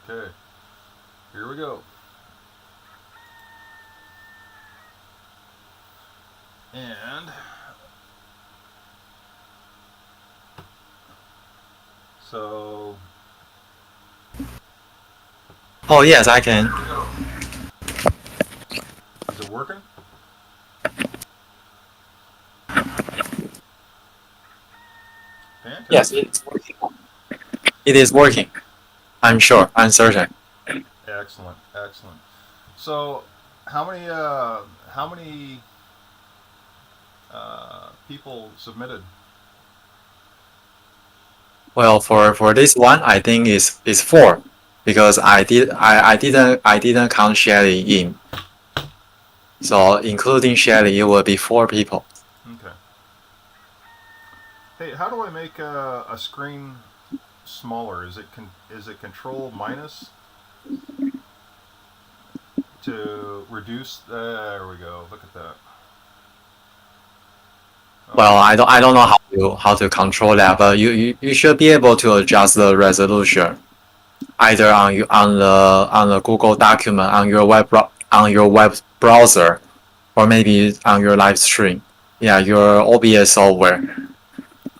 Okay, here we go. And so Oh yes, I can. here we go. Is it working? Yes, Fantastic. it is working. It is working. I'm sure. I'm certain. Excellent. Excellent. So, how many people submitted? Well, for this one, I think is four, because I didn't count Shelly in. So including Shelly, it will be four people. Okay. Hey, how do I make a screen smaller? Is it Control minus to reduce? There we go. Look at that. Well, Okay. I don't know how to control that, but you should be able to adjust the resolution either on the Google document on your web browser, or maybe on your live stream. Yeah, your OBS software.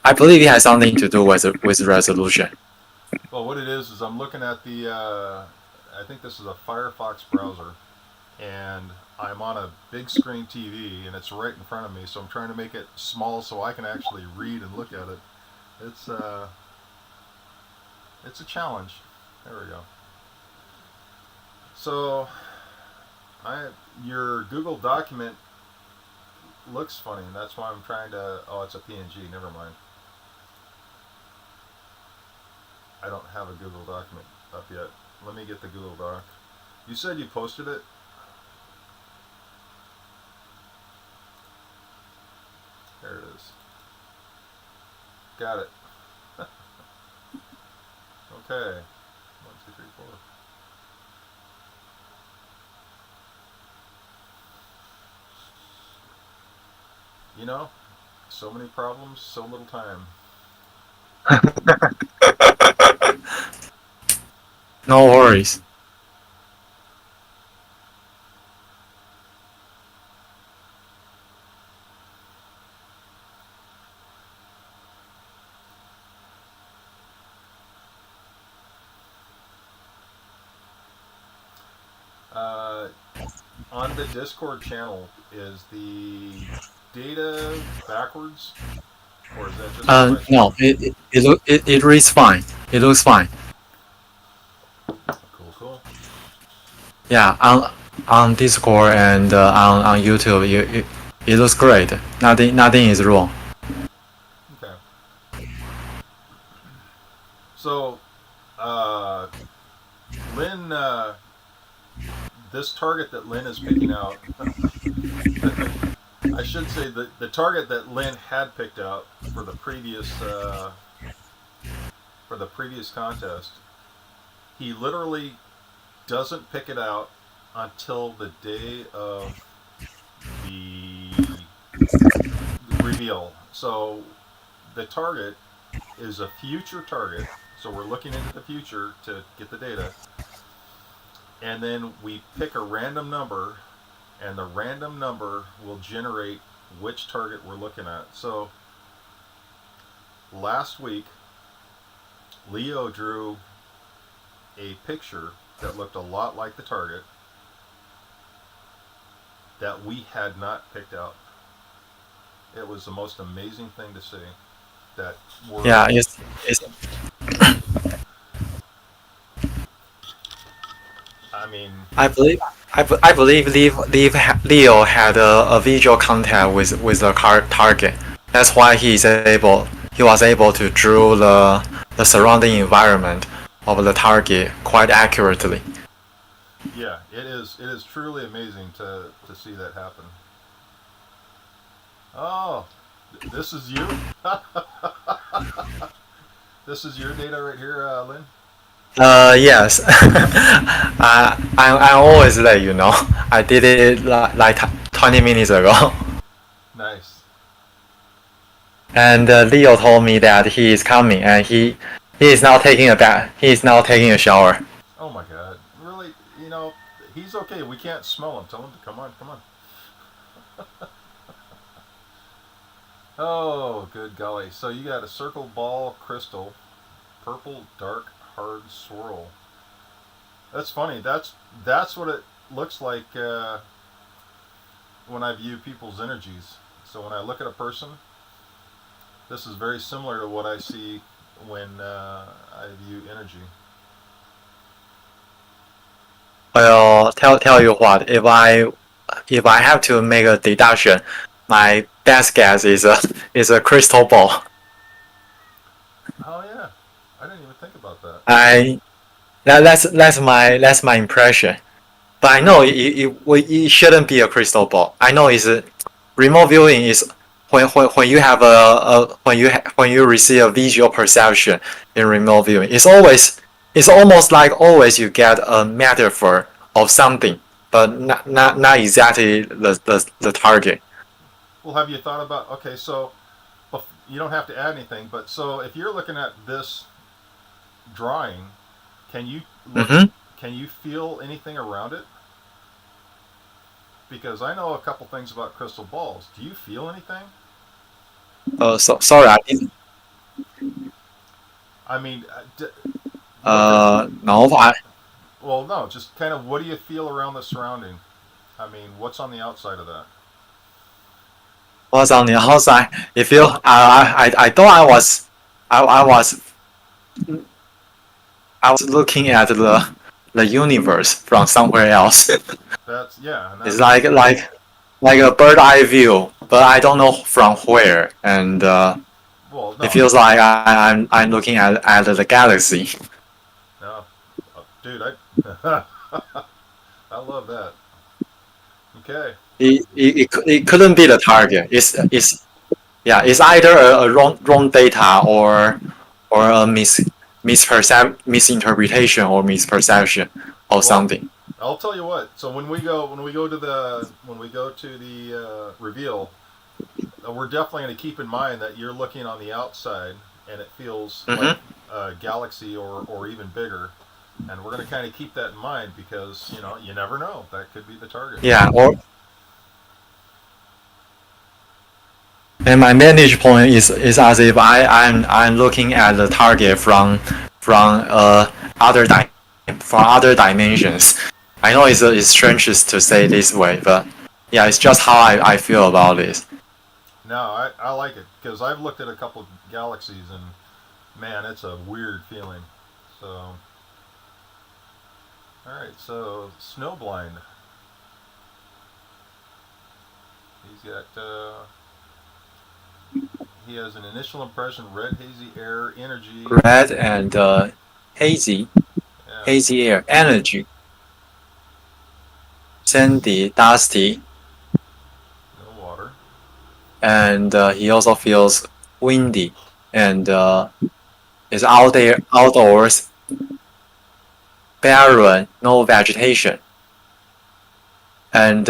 I believe it has something to do with resolution. Well, what it is I'm looking at the. I think this is a Firefox browser, and I'm on a big screen TV, and it's right in front of me. So I'm trying to make it small so I can actually read and look at it. It's uh, it's a challenge. There we go. So I your Google document looks funny, and that's why I'm trying to. Oh, it's a PNG. Never mind. I don't have a Google document up yet. Let me get the Google Doc. You said you posted it. There it is. Got it. Okay. One, two, three, four. You know, so many problems, so little time. No worries. Uh, on the Discord channel, is the data backwards, or is that just on my No, screen? it reads fine. It looks fine. Cool, cool. Yeah, on Discord and on YouTube, it looks great. Nothing is wrong. Okay. So, uh, Lynn, this target that Lynn is picking out, I should say that the target that Lynn had picked out for the previous contest, he literally doesn't pick it out until the day of the reveal. So the target is a future target. So we're looking into the future to get the data. And then we pick a random number, and the random number will generate which target we're looking at. So last week, Leo drew a picture that looked a lot like the target that we had not picked out. It was the most amazing thing to see. That were, Yeah, it's I mean, I believe I believe Leo had a visual contact with the target. That's why he was able to draw the surrounding environment of the target quite accurately. yeah, it is truly amazing to see that happen. Oh, this is you. This is your data right here, Lynn. Yes. I always let you know. I did it like 20 minutes ago. Nice. And Leo told me that he is coming, and he is now taking a bath. He is now taking a shower. Oh my God! Really? You know, he's okay. We can't smell him. Tell him to come on, come on. Oh, good golly! So you got a circle ball crystal, purple dark hard swirl. That's funny. That's what it looks like when I view people's energies. So when I look at a person, this is very similar to what I see when I view energy. Well, tell you what, if I have to make a deduction, my best guess is a crystal ball. Oh yeah, I didn't even think about that. I that's my impression. But I know it shouldn't be a crystal ball. I know it's remote viewing is when you have when you receive a visual perception in remote viewing. It's almost like always you get a metaphor of something, but not exactly the target. Well, have you thought about? Okay, so you don't have to add anything, but so if you're looking at this drawing, can you look? Mm-hmm. Can you feel anything around it? Because I know a couple things about crystal balls. Do you feel anything? So sorry, I didn't. I mean, what does? No, I Well, no, just kind of what do you feel around the surrounding? I mean, what's on the outside of that? was on the outside. If you, I thought I was I was looking at the universe from somewhere else. That's yeah, and It's that's like a bird eye view, but I don't know from where, and well, it no, feels like I'm looking at the galaxy. no, dude, I I love that. Okay, It couldn't be the target. It's yeah, it's either a wrong data or a misinterpretation or misperception of well, something. I'll tell you what. So when we go to the reveal, we're definitely going to keep in mind that you're looking on the outside, and it feels like Mm-hmm. a galaxy or even bigger. And we're going to kind of keep that in mind because you never know, that could be the target. Yeah, or and my vantage point is as if I'm looking at the target from other from other dimensions. I know it's strange to say this way, but yeah, it's just how I feel about this. No, I like it because I've looked at a couple of galaxies and man, it's a weird feeling. So, all right, so snowblind. He's got he has an initial impression: red, hazy air, energy. Red and hazy Yeah, hazy air, energy, sandy, dusty, no water. and he also feels windy and is out there outdoors, barren, no vegetation. And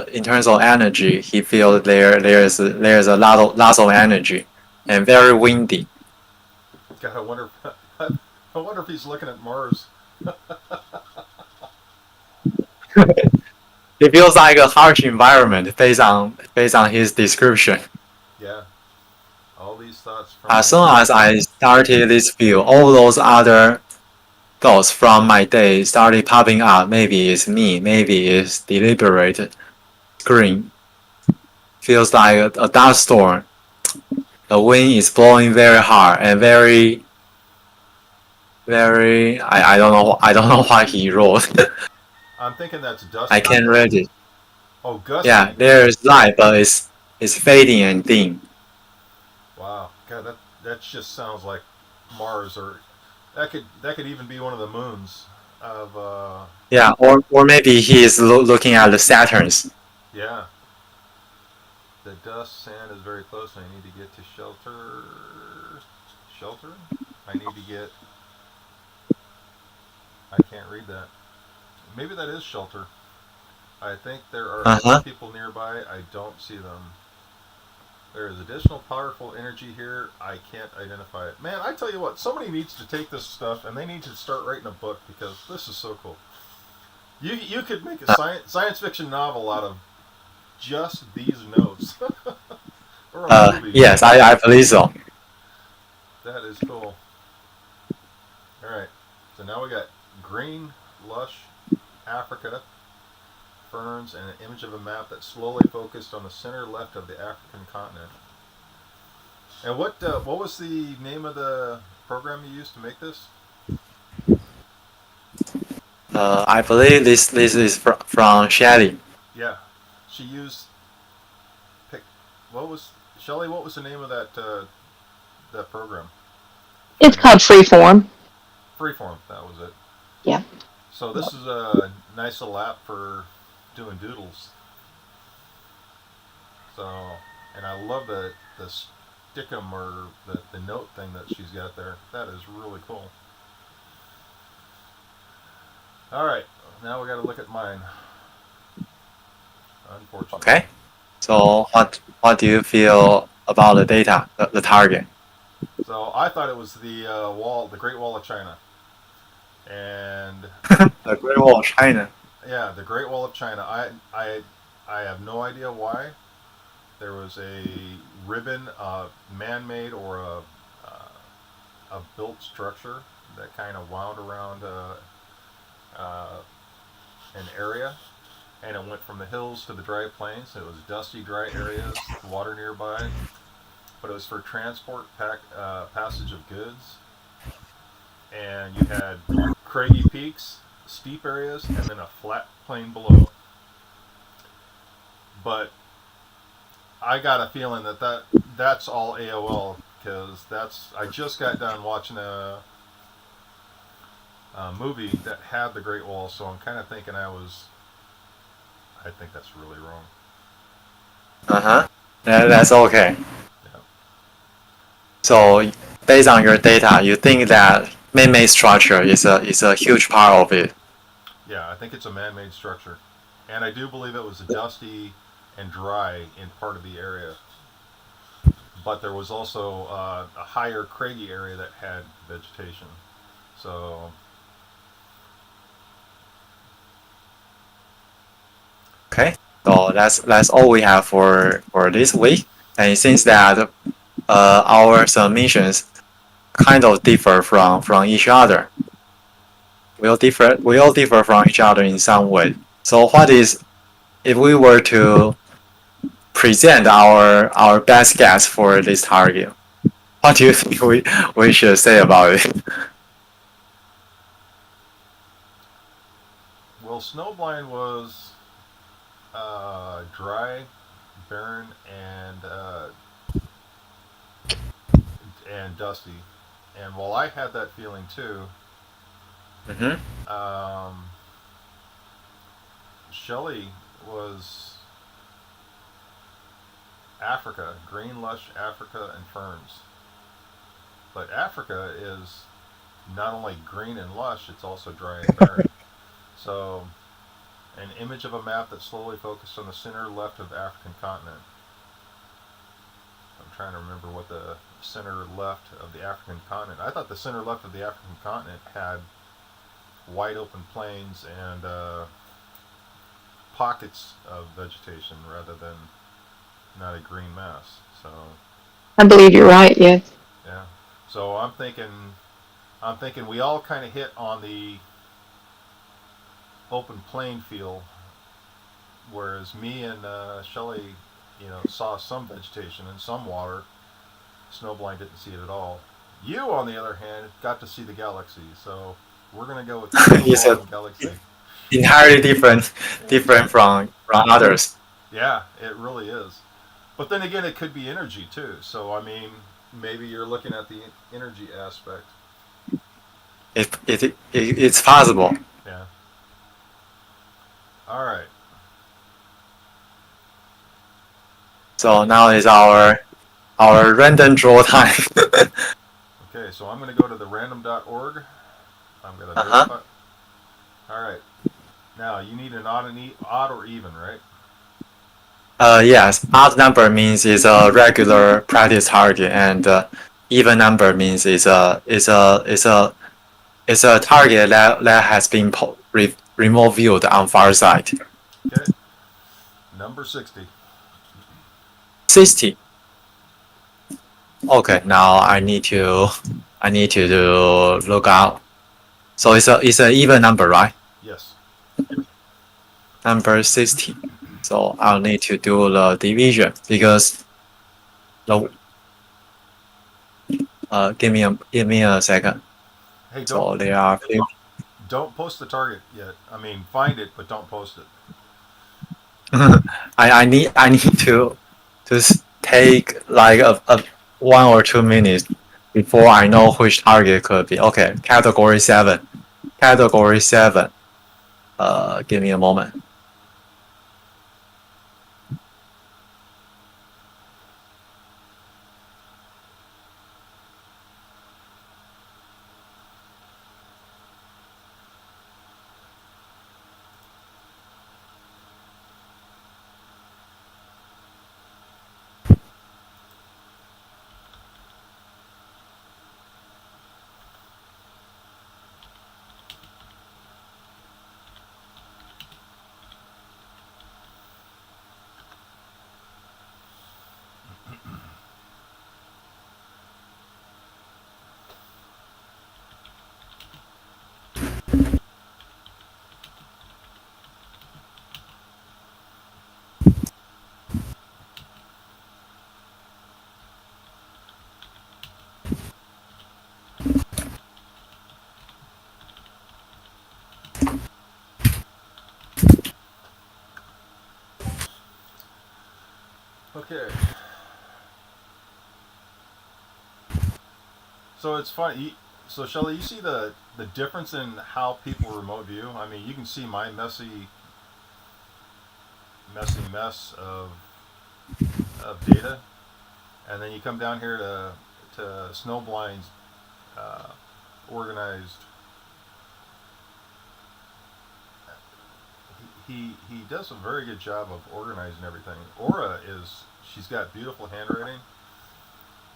in terms of energy, he feels there's a lots of energy and very windy. God, I wonder. I wonder if he's looking at Mars. It feels like a harsh environment based on his description. Yeah, all these thoughts from As my soon head. as I started this view, all those other thoughts from my day started popping up. Maybe it's me. Maybe it's deliberate screen. Feels like a dust storm. The wind is blowing very hard and very. I don't know what he wrote. I'm thinking that's I Dusty. can't read it. Oh, Yeah, Gusty. there is light, but it's fading and dim. Wow, God, that just sounds like Mars, or that could even be one of the moons of Yeah, or maybe he is looking at the Saturns. yeah. The dust sand is very close. I need to get to shelter. Shelter. I need to get. I can't read that. Maybe that is shelter. I think there are Uh other huh. people nearby. I don't see them. There is additional powerful energy here. I can't identify it. Man, I tell you what, somebody needs to take this stuff and they need to start writing a book because this is so cool. You could make a Uh, science fiction novel out of just these notes, or a movie. yes, I believe so. That is cool. All right, so now we got green, lush, Africa, ferns, and an image of a map that slowly focused on the center left of the African continent. And what was the name of the program you used to make this? I believe this is from Shelly. Yeah, she used pick. What was Shelley? What was the name of that program? If you It's remember, called Freeform. Freeform. That was it. Yeah. So this is a nice little app for doing doodles. So, and I love the stickum or the note thing that she's got there. That is really cool. All right, now we got to look at mine. Unfortunately, Okay. So what do you feel about the data, the target? so I thought it was the wall, the Great Wall of China, and The Great Wall of China. yeah, the Great Wall of China. I have no idea why. There was a ribbon, man-made or a built structure that kind of wound around uh, an area, and it went from the hills to the dry plains. It was dusty, dry areas, water nearby, but it was for transport, passage of goods, and you had craggy peaks, steep areas, and then a flat plain below. But I got a feeling that's all AOL because that's I just got done watching a movie that had the Great Wall, so I'm kind of thinking I think that's really wrong. Uh-huh. That's okay. Yeah, So based on your data, you think that man-made structure is a huge part of it. yeah, I think it's a man-made structure, and I do believe it was dusty and dry in part of the area, but there was also a higher craggy area that had vegetation. So Okay. So that's all we have for this week. And it seems that our submissions kind of differ from each other. We all differ from each other in some way. So what is if we were to present our best guess for this target? What do you think we should say about it? well, Snowblind was dry, barren, and dusty. And while I had that feeling too, Mm-hmm. um, Shelley was Africa, green, lush Africa, and ferns. But Africa is not only green and lush; it's also dry and barren. So, an image of a map that slowly focused on the center left of the African continent. I'm trying to remember what the center left of the African continent. I thought the center left of the African continent had wide open plains and pockets of vegetation rather than not a green mass. So I believe you're right. Yes. yeah. So I'm thinking we all kind of hit on the open plain feel, whereas me and Shelley, saw some vegetation and some water. Snowblind didn't see it at all. You, on the other hand, got to see the galaxy. So we're gonna go with green It's wall a and galaxy. entirely different from others. Yeah, it really is. But then again, it could be energy too. So I mean, maybe you're looking at the energy aspect. It's possible. Yeah. All right. So now is our random draw time. Okay, so I'm going to go to the random.org. I'm going to Uh-huh. verify. All right. Now, you need an odd or even, right? Yes, odd number means it's a regular practice target, and even number means it's a target that has been remote viewed on far side. Okay. Number 60. 60. Okay, now I need to look out. So it's a even number, right? Yes. Number 60. So I'll need to do the division because the give me a second. Hey, So there are don't post the target yet. I mean, find it, but don't post it. I need to take like a 1 or 2 minutes before I know which target could be. Okay, category 7. Category 7. Give me a moment. Okay. So it's fun. So Shelly, you see the difference in how people remote view? I mean, you can see my messy mess of data, and then you come down here to Snowblind's organized. He does a very good job of organizing everything. Aura is she's got beautiful handwriting,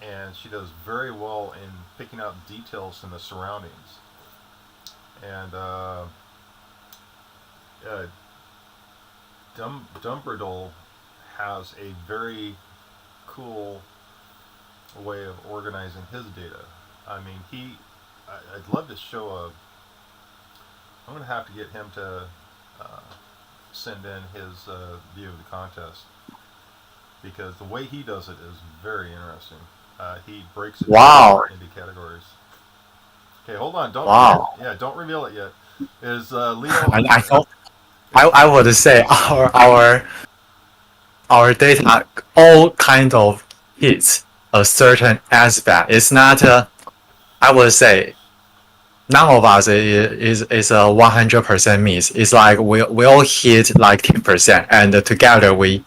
and she does very well in picking out details in the surroundings. And uh, Dumbredol has a very cool way of organizing his data. I mean, I'd love to show a. I'm going to have to get him to uh, send in his view of the contest because the way he does it is very interesting. He breaks it Wow. down into categories. Okay, hold on. Don't Wow. Yeah, don't reveal it yet. Is Leo? I thought I would say our data all kind of hits a certain aspect. It's not I would say none of us is a 100% miss. It's like we all hit like 10%, and together we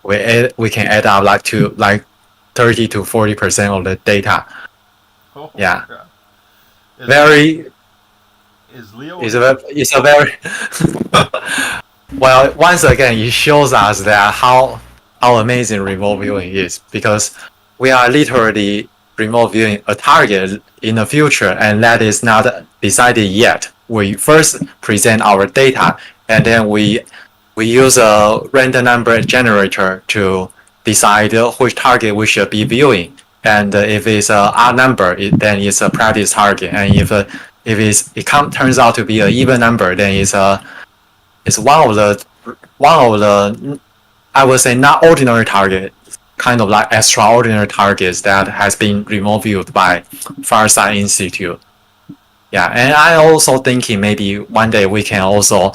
can add up like to like 30 to 40% of the data. Oh, Yeah, crap. very Is Leo? it's a very well. Once again, it shows us that how amazing remote viewing is because we are literally remote viewing a target in the future, and that is not decided yet. We first present our data, and then we use a random number generator to decide which target we should be viewing. And if it's a odd number, then it's a practice target. And if turns out to be an even number, then it's one of the I would say not ordinary target, kind of like extraordinary targets that has been remote viewed by Fireside Institute. Yeah, and I also thinking maybe one day we can also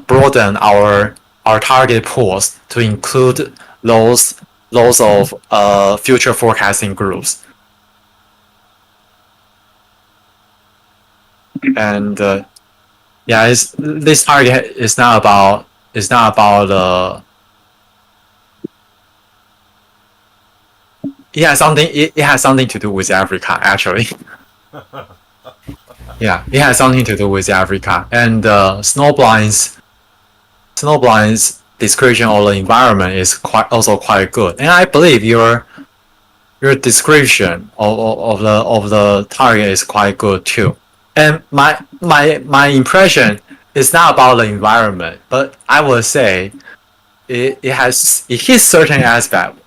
broaden our target pools to include those of future forecasting groups. And yeah, this target is not about it has something to do with Africa actually. Yeah, it has something to do with Africa and snowblinds description of the environment is quite good, and I believe your description of the target is quite good too. And my impression is not about the environment, but I would say it hits certain aspect,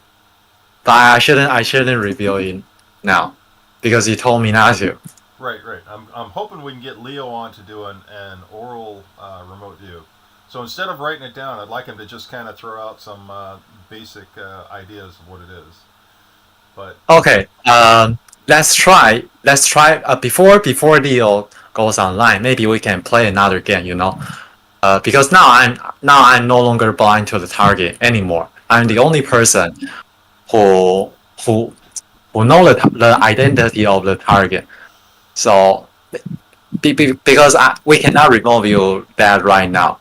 but I shouldn't reveal it now because you told me not to. Right. I'm hoping we can get Leo on to do an oral remote view. So instead of writing it down, I'd like him to just kind of throw out some basic ideas of what it is. But Okay, let's try. Before Leo goes online, maybe we can play another game. Because now I'm no longer blind to the target anymore. I'm the only person who who know the identity of the target. So because we cannot remove you that right now.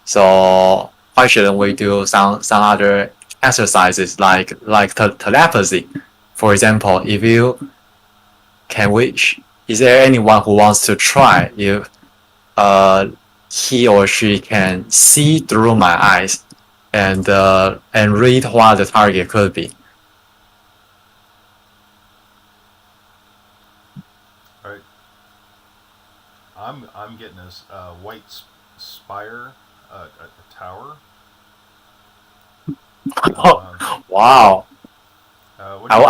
So why shouldn't we do some other exercises like telepathy? For example, if you can wish, is there anyone who wants to try if he or she can see through my eyes and read what the target could be? all right, I'm getting this white spire, a tower. Wow. What do you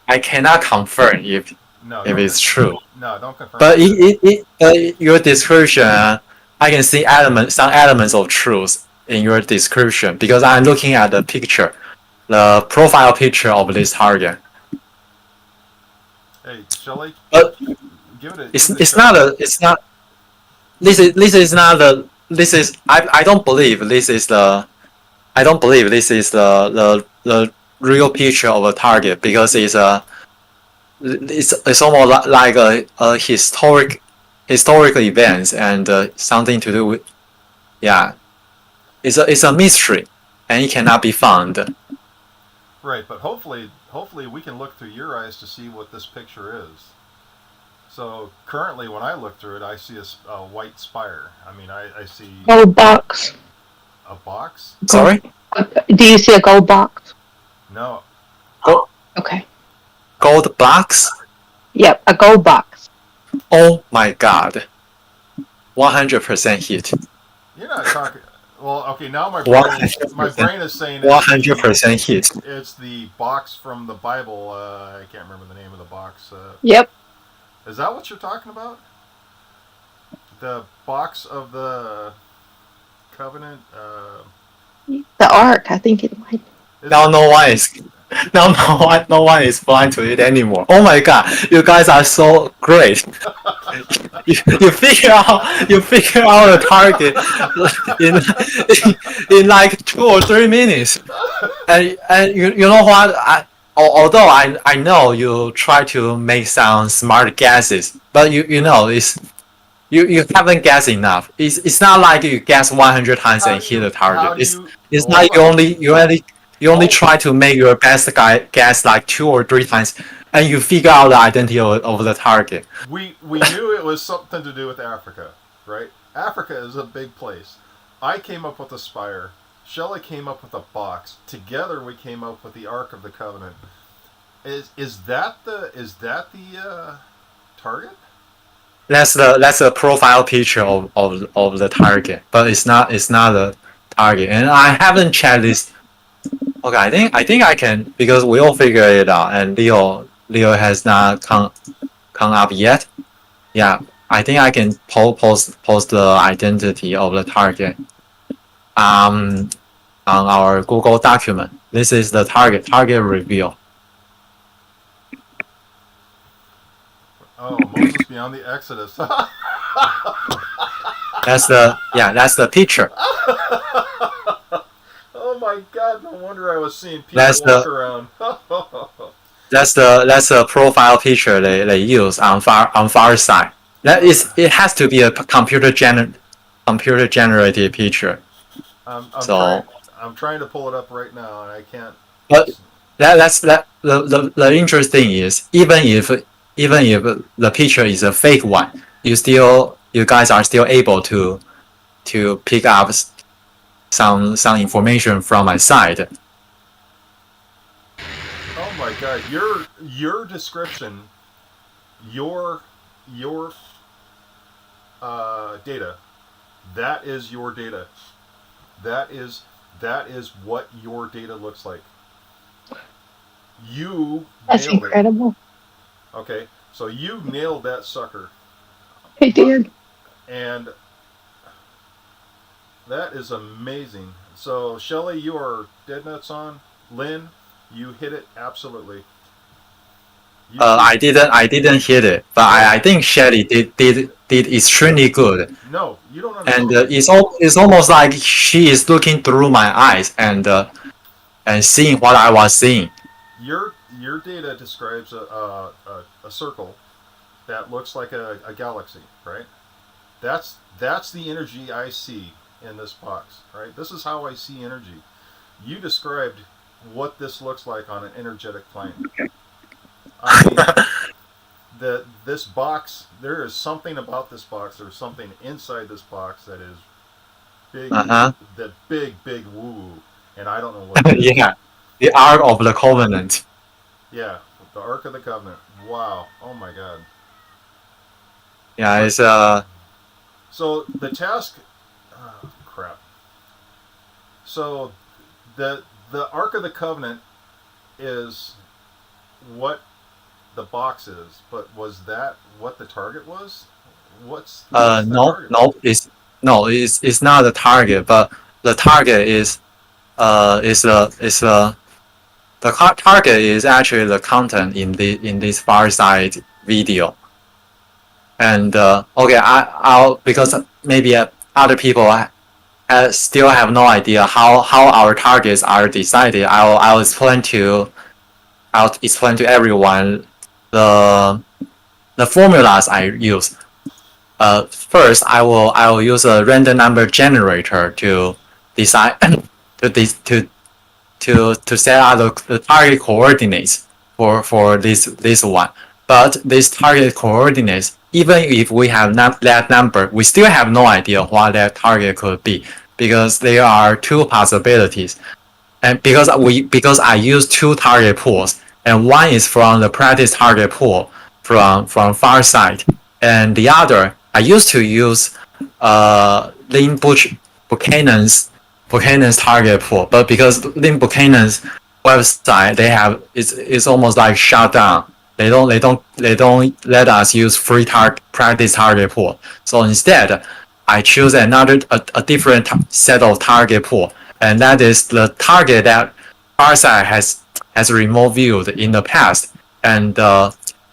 I cannot confirm if no, it's true. No, don't confirm. But your description, I can see some elements of truth in your description because I'm looking at the picture, the profile picture of this target. Hey, Shelly, But give it a. it's not. This is not the. This is I don't believe this is the. I don't believe this is the real picture of a target because it's almost like a historical events and something to do with it's a mystery and it cannot be found. Right, but hopefully we can look through your eyes to see what this picture is. So currently, when I look through it, I see a white spire. I mean, I see Gold box. a box. Sorry, Do you see a gold box? No, Okay. gold box. Yep, a gold box. Oh my god, 100% hit. you're not talking. Well, okay, now my 100%. brain is saying 100% hit. it's the box from the Bible. I can't remember the name of the box. Yep. Is that what you're talking about? The box of the covenant. The ark, I think it might. Now no one is no one is blind to it anymore. Oh my god, you guys are so great. you figure out the target in like 2 or 3 minutes. And you know what? Although I know you try to make some smart guesses, but you know it's you haven't guessed enough. It's not like you guess 100 times and hit the target. It's not you only try to make your best guess like 2 or 3 times, and you figure out the identity of the target. We knew it was something to do with Africa, right? Africa is a big place. I came up with a spire. Shelley came up with a box. Together we came up with the Ark of the Covenant. Is that the target? That's a profile picture of the target, but it's not the target. And I haven't checked this. Okay, I think I can because we all figure it out, and Leo has not come up yet. Yeah, I think I can post the identity of the target on our Google document. This is the target reveal. Oh, Moses beyond the Exodus. That's the picture. Oh my God! No wonder I was seeing people walk around. That's the profile picture they use on far side. It has to be a computer generated picture. I'm trying to pull it up right now and I can't. But the interesting thing is even if the picture is a fake one, you guys are still able to pick up some information from my side. Oh my God! Your description, your data, that is your data. That is what your data looks like. You That's nailed incredible. it. Okay, so you nailed that sucker, I did. and that is amazing. So Shelly, you are dead nuts on. Lynn, you hit it absolutely. You I didn't hit it, but I think Shelly did extremely good. no, you don't And understand. it's almost like she is looking through my eyes and seeing what I was seeing. Your data describes a circle that looks like a galaxy, right? That's the energy I see in this box, right? This is how I see energy. You described what this looks like on an energetic plane. I mean, this box. There is something about this box. There's something inside this box that is big. Uh-huh. That big woo, and I don't know what it is. Yeah, the Ark of the Covenant. Yeah, the Ark of the Covenant. Wow. Oh my God. Yeah, it's So the task. Oh, crap. So the Ark of the Covenant is what the box is, but was that what the target was? What's the target? it's not the target, but the target is target is actually the content in this far side video. And okay, I'll because maybe other people still have no idea how our targets are decided. I'll explain to everyone the formulas I use. First, I will use a random number generator to decide to set out the target coordinates for this one. But these target coordinates, even if we have not that number, we still have no idea what that target could be because there are two possibilities. And because I use two target pools, and one is from the practice target pool from far side, and the other I used to use Lynn Buchanan's target pool, but because Lynn Buchanan's website it's almost like shut down. They don't let us use free practice target pool. So instead, I choose a different set of target pool, and that is the target that Farsight has reviewed in the past. And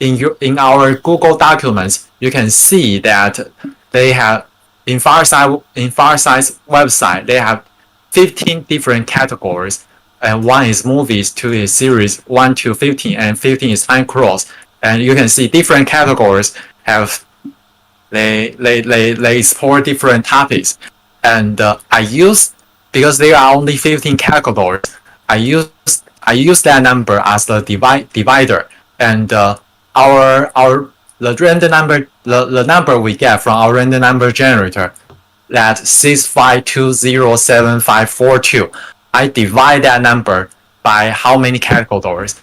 in our Google documents, you can see that they have in Farsight's website they have 15 different categories, and one is movies, two is series, 1 to 15, and 15 is time cross. And you can see different categories have they explore different topics. And I use, because there are only 15 categories, I use that number as the divider. And the random number the number we get from our random number generator, that 652075542, I divide that number by how many categories.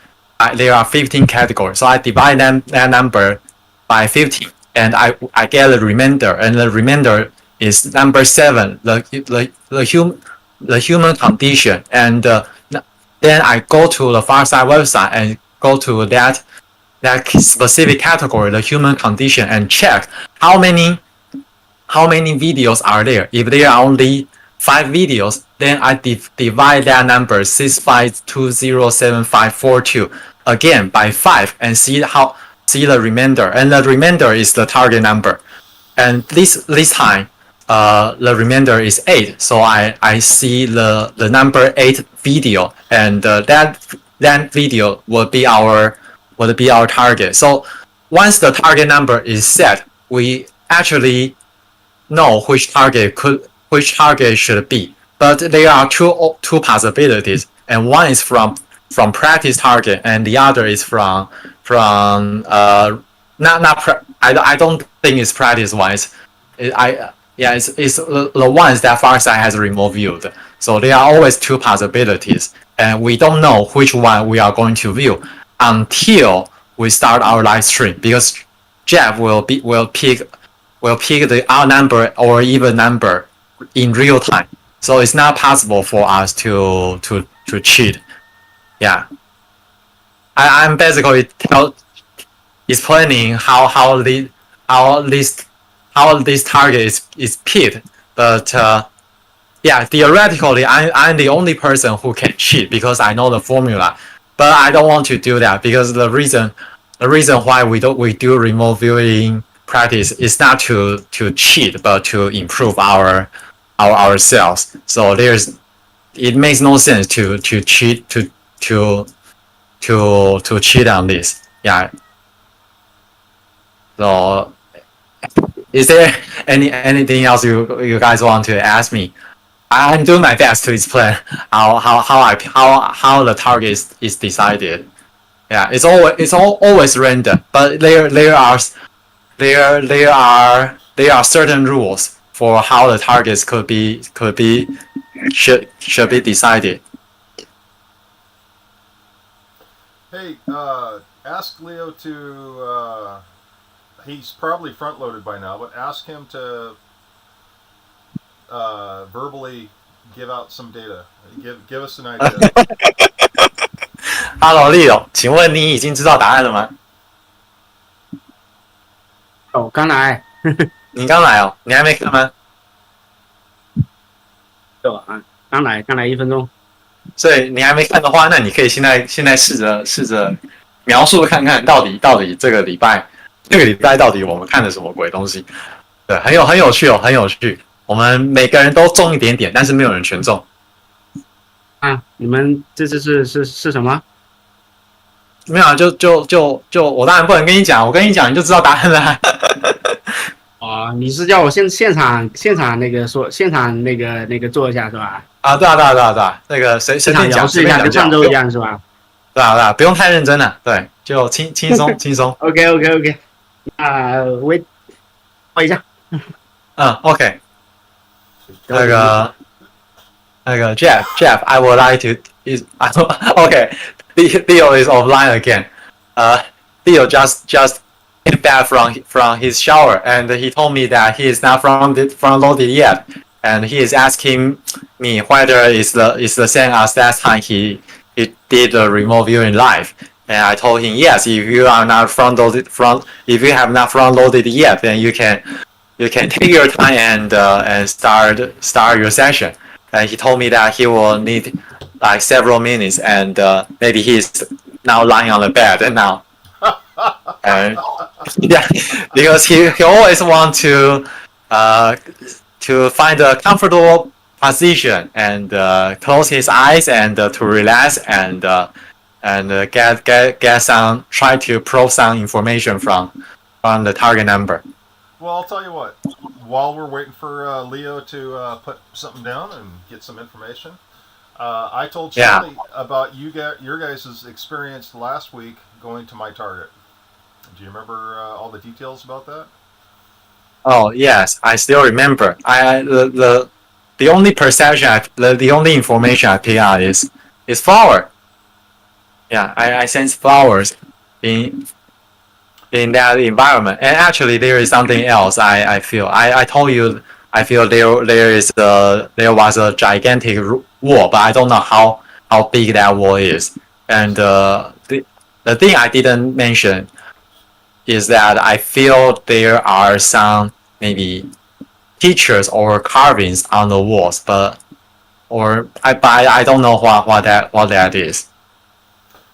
There are 15 categories, so I divide that number by 15, and I get a remainder, and the remainder is number 7, the human condition. And then I go to the Farsight website and go to that specific category, the human condition, and check how many videos are there. If there are only 5 videos, then I divide that number 652075542 again by 5 and see the remainder. And the remainder is the target number. And this time, the remainder is 8. So I see the number 8 video, and that video will be our target. So once the target number is set, we actually know which target should be. But there are two possibilities, and one is from practice target, and the other is from I don't think it's practice wise. Yeah, it's the ones that Farsight has removed. So there are always two possibilities, and we don't know which one we are going to view until we start our live stream, because Jeff will pick the odd number or even number in real time. So it's not possible for us to cheat. Yeah, I'm basically explaining how this target is picked, but yeah, theoretically, I'm the only person who can cheat because I know the formula, but I don't want to do that because the reason why we do remote viewing practice is not to cheat but to improve ourselves. So it makes no sense to cheat to cheat on this. Yeah. So is there anything else you guys want to ask me? I'm doing my best to explain how the target is decided. Yeah, it's always random, but there are certain rules for how the targets should be decided. Hey, ask Leo to. He's probably front loaded by now, but ask him to verbally give out some data. Give us an idea. Hello Leo，请问你已经知道答案了吗？哦，刚来。你刚来哦，你还没看吗？对啊，刚来1分钟。所以你还没看的话，那你可以现在试着描述看看，到底这个礼拜到底我们看了什么鬼东西？对，很有趣哦，很有趣。我们每个人都中一点点，但是没有人全中。啊，你们这次是什么？没有啊，就我当然不能跟你讲，我跟你讲你就知道答案了。哦，你是叫我现场那个说现场那个做一下是吧？啊，对啊，那个随便讲，试一下，跟上周一样是吧？对啊，不用太认真了，对，就轻松。OK， 我一下。OK， 那个 Jeff，I would like to OK， Leo is offline again. Leo just came back from his shower and he told me that he is not front loaded yet, and he is asking me whether it's the same as last time he did the remote viewing live. And I told him yes, if you are not if you have not front loaded yet, then you can take your time and start your session. And he told me that he will need like several minutes, and maybe he's now lying on the bed now. And yeah, because he always want to find a comfortable position and close his eyes and to relax and get some, try to probe some information from the target number. Well, I'll tell you what. While we're waiting for Leo to put something down and get some information, I told Charlie about your guys' experience last week going to my target. Do you remember all the details about that? Oh yes, I still remember. The only perception, the only information I pick out is flower. Yeah, I sense flowers in that environment. And actually, there is something else. I feel. I told you. I feel there was a gigantic wall, but I don't know how big that wall is. And the thing I didn't mention is that I feel there are some maybe pictures or carvings on the walls, but I don't know what that is.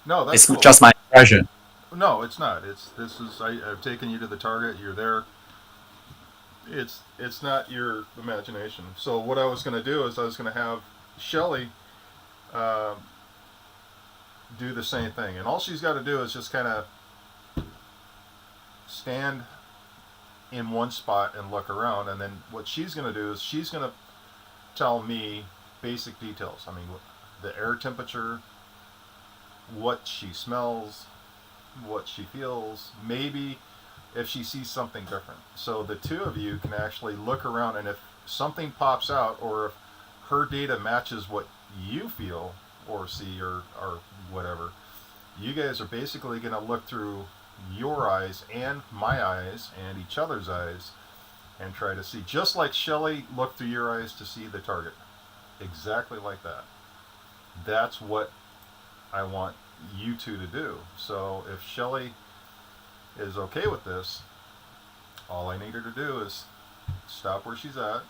No, that's it's cool. Just my impression. No, it's not. I've taken you to the target. You're there. It's not your imagination. So what I was going to do is I was going to have Shelly do the same thing, and all she's got to do is just kind of stand in one spot and look around, and then what she's going to do is she's going to tell me basic details. I mean, the air temperature, what she smells, what she feels, maybe if she sees something different. So the two of you can actually look around, and if something pops out, or if her data matches what you feel or see or whatever, you guys are basically going to look through your eyes and my eyes and each other's eyes and try to see, just like Shelley looked through your eyes to see the target. Exactly like that. That's what I want you two to do. So if Shelley is okay with this, all I need her to do is stop where she's at,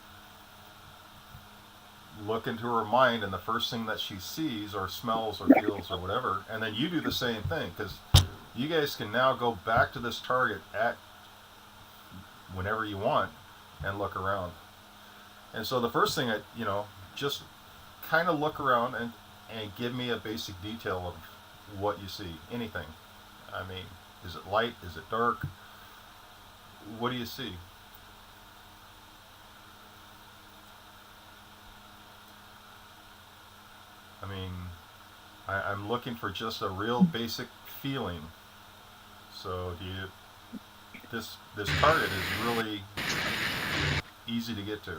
look into her mind, and the first thing that she sees or smells or feels or whatever, and then you do the same thing, because you guys can now go back to this target at whenever you want and look around. And so the first thing, just kind of look around and give me a basic detail of what you see. Anything. I mean, is it light? Is it dark? What do you see? I mean, I'm looking for just a real basic feeling. So this target is really easy to get to,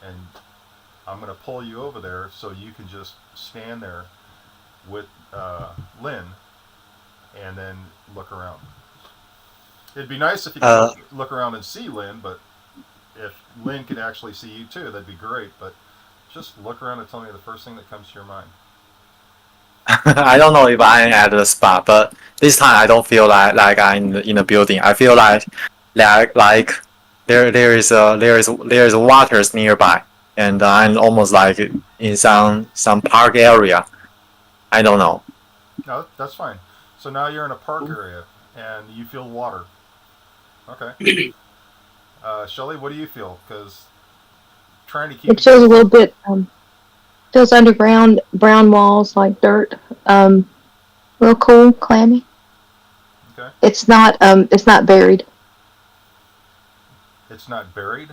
and I'm going to pull you over there so you can just stand there with Lynn and then look around. It'd be nice if you could look around and see Lynn, but if Lynn could actually see you too, that'd be great. But just look around and tell me the first thing that comes to your mind. I don't know if I'm at the spot, but this time I don't feel like I'm in the building. I feel like there is waters nearby, and I'm almost like in some park area. I don't know. No, that's fine. So now you're in a park area and you feel water. Okay. Shelley, what do you feel? Because trying to keep It shows a little bit, shows underground brown walls like dirt. Real cool, clammy. Okay. It's not buried. It's not buried?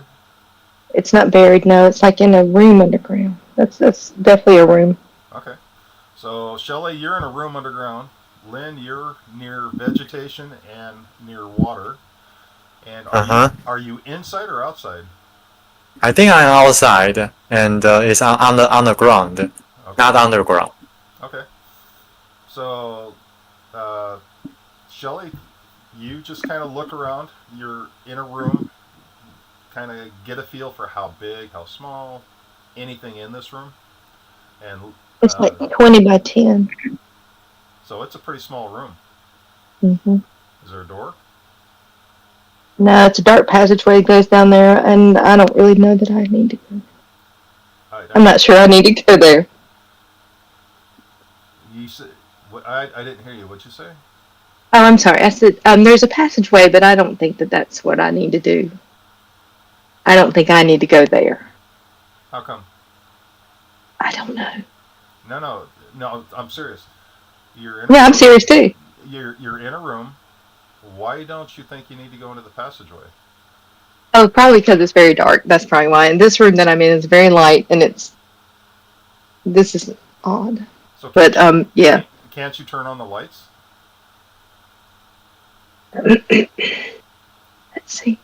It's not buried, no. It's like in a room underground. That's definitely a room. Okay. So, Shelley, you're in a room underground. Lynn, you're near vegetation and near water. And are you inside or outside? I think I'm outside, and it's on the ground, okay. Not underground. Okay. So, Shelley, you just kind of look around. You're in a room. Kind of get a feel for how big, how small, anything in this room. And it's like 20 by 10. So it's a pretty small room. Mm-hmm. Is there a door? No, it's a dark passageway that goes down there, and I don't really know that I need to go. I'm not sure I need to go there. You said, I didn't hear you. What'd you say? Oh, I'm sorry. I said there's a passageway, but I don't think that that's what I need to do. I don't think I need to go there. How come? I don't know. No. I'm serious. I'm serious too. You're in a room. Why don't you think you need to go into the passageway? Oh, probably because it's very dark. That's probably why. And this room that I'm in is very light, and this is odd. So but yeah. Can't you turn on the lights? Let's see.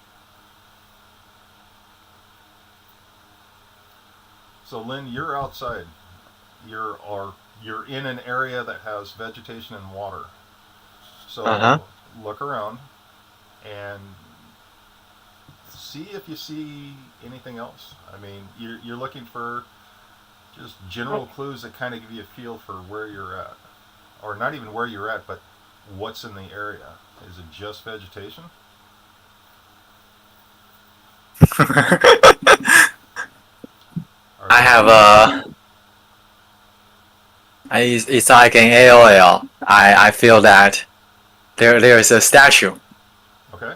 So Lynn, you're outside. You're in an area that has vegetation and water. So look around and see if you see anything else. I mean, you're looking for just general clues that kind of give you a feel for where you're at, or not even where you're at, but what's in the area. Is it just vegetation? I have it's like an AOL. I feel that there is a statue. Okay.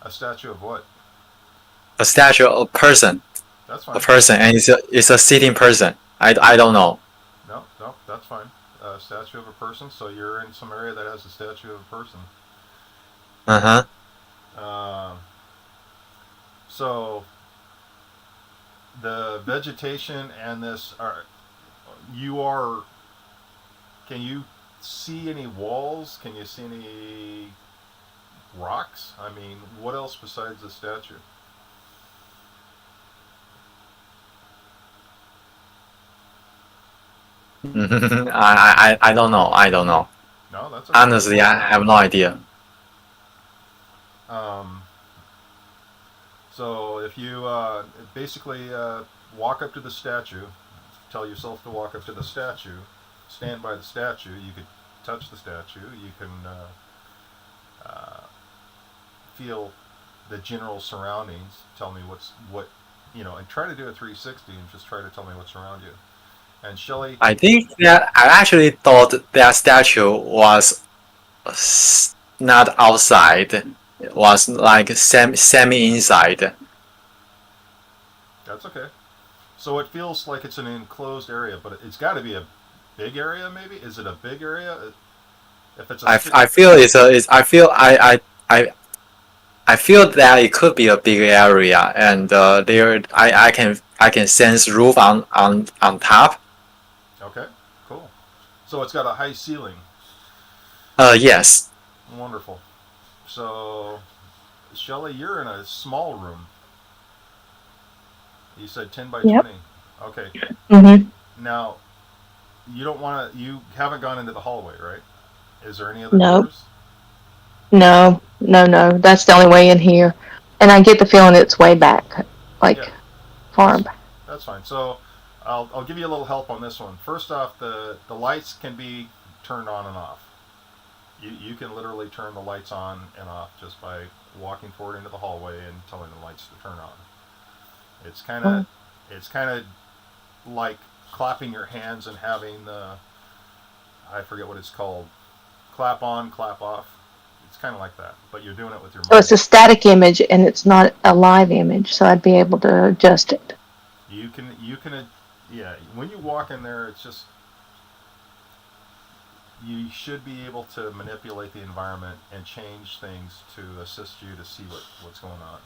A statue of what? A statue of a person. That's fine. A person, and it's a sitting person. I don't know. No, that's fine. A statue of a person. So you're in some area that has a statue of a person. So the vegetation and this are. Can you see any walls? Can you see any rocks? I mean, what else besides the statue? I don't know. I don't know. No, that's okay. Honestly, I have no idea. Um, so if you basically walk up to the statue, tell yourself to walk up to the statue, stand by the statue. You could touch the statue. You can feel the general surroundings. Tell me what and try to do a 360 and just try to tell me what's around you. And Shelly, I think that I actually thought that statue was not outside. It was like semi inside. that's okay. So it feels like it's an enclosed area, but it's got to be a big area. Maybe is it a big area? If it's a I feel I feel that it could be a big area, and there I can sense roof on top. okay, cool. So it's got a high ceiling. Yes. Wonderful. So, Shelly, you're in a small room. You said 10 by Yep. 20. Okay. Mhm. Now, you don't want to. You haven't gone into the hallway, right? Is there any other No. doors? No. No. That's the only way in here, and I get the feeling it's way back, like Yeah, far that's back. that's fine. So, I'll give you a little help on this one. First off, the lights can be turned on and off. You can literally turn the lights on and off just by walking forward into the hallway and telling the lights to turn on. It's kind of Oh. it's kind of like clapping your hands and having the I forget what it's called, clap on, clap off. It's kind of like that, but you're doing it with your So it's mind. a static image, and it's not a live image, so I'd be able to adjust it. You can yeah. When you walk in there, it's just you should be able to manipulate the environment and change things to assist you to see what's going on.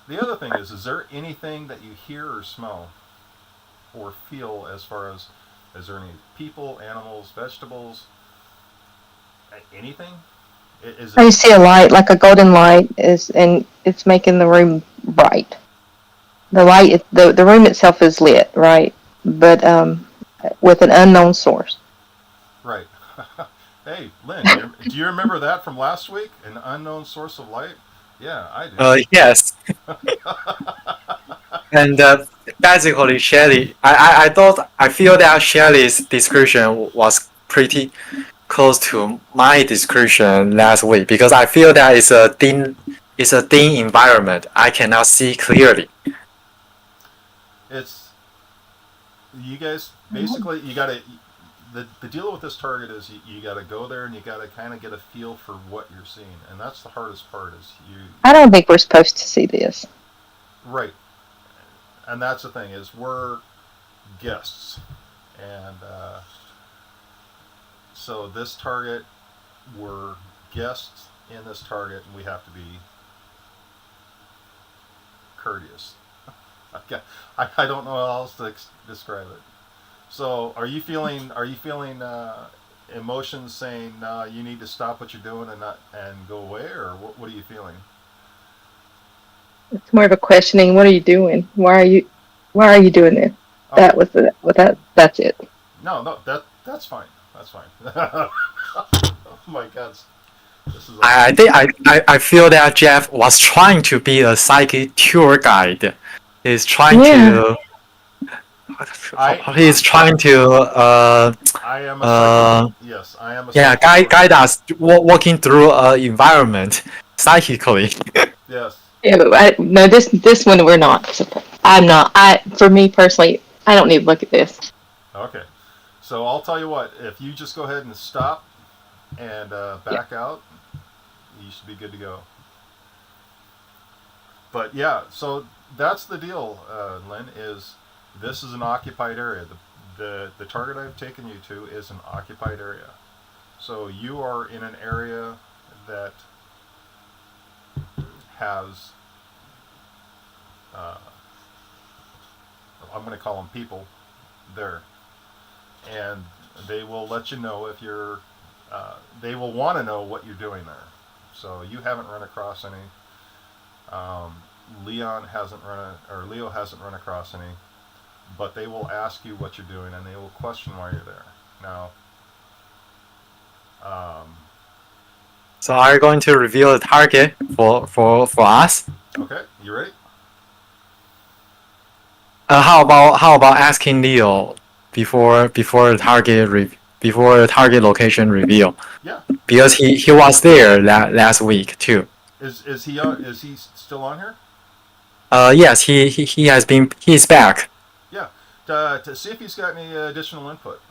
The other thing is there anything that you hear or smell or feel as far as is there any people, animals, vegetables, anything? Is I it see a light, like a golden light, and it's making the room bright. The light, the room itself is lit, right? But with an unknown source. right? Hey, Lynn, do you remember that from last week? An unknown source of light? Yeah, I Yes. do. And basically, I thought I feel that Shelly's description was pretty close to my description last week because I feel that it's a dim environment. I cannot see clearly. It's you guys basically you got to the deal with this target is you got to go there and you got to kind of get a feel for what you're seeing, and that's the hardest part is you I don't think we're supposed to see this. right, and that's the thing is we're guests, and so this target we're guests in this target, and we have to be courteous. I don't know how else to describe it. So, are you feeling emotions saying you need to stop what you're doing and not and go away, or what are you feeling? It's more of a questioning. What are you doing? Why are you doing this? Okay, That's it. no, that's fine. That's fine. Oh my God, this is I awesome. think I feel that Jeff was trying to be a psychic tour guide. He's trying Yeah. to I he's trying to I am a psychic. uh Yes, I am a yeah psychic tour guide guide. us walking through a environment psychically. Yes. Yeah, but no, this one we're not. I'm not. For me personally, I don't need to look at this. Okay. So I'll tell you what. If you just go ahead and stop and Yeah. back out, you should be good to go. But yeah, so that's the deal, Lynn. Is this is an occupied area. The target I've taken you to is an occupied area. So you are in an area that has uh, I'm going to call them people there, and they will let you know if you're. They will want to know what you're doing there. So you haven't run across any. Leo hasn't run across any. But they will ask you what you're doing, and they will question why you're there. Now, So are you going to reveal the target for us? okay, you ready? How about asking Leo before the target location reveal? Yeah. Because he was there last week too. Is he still on here? Yes, he has been. He's back. Yeah. To see if he's got any additional input.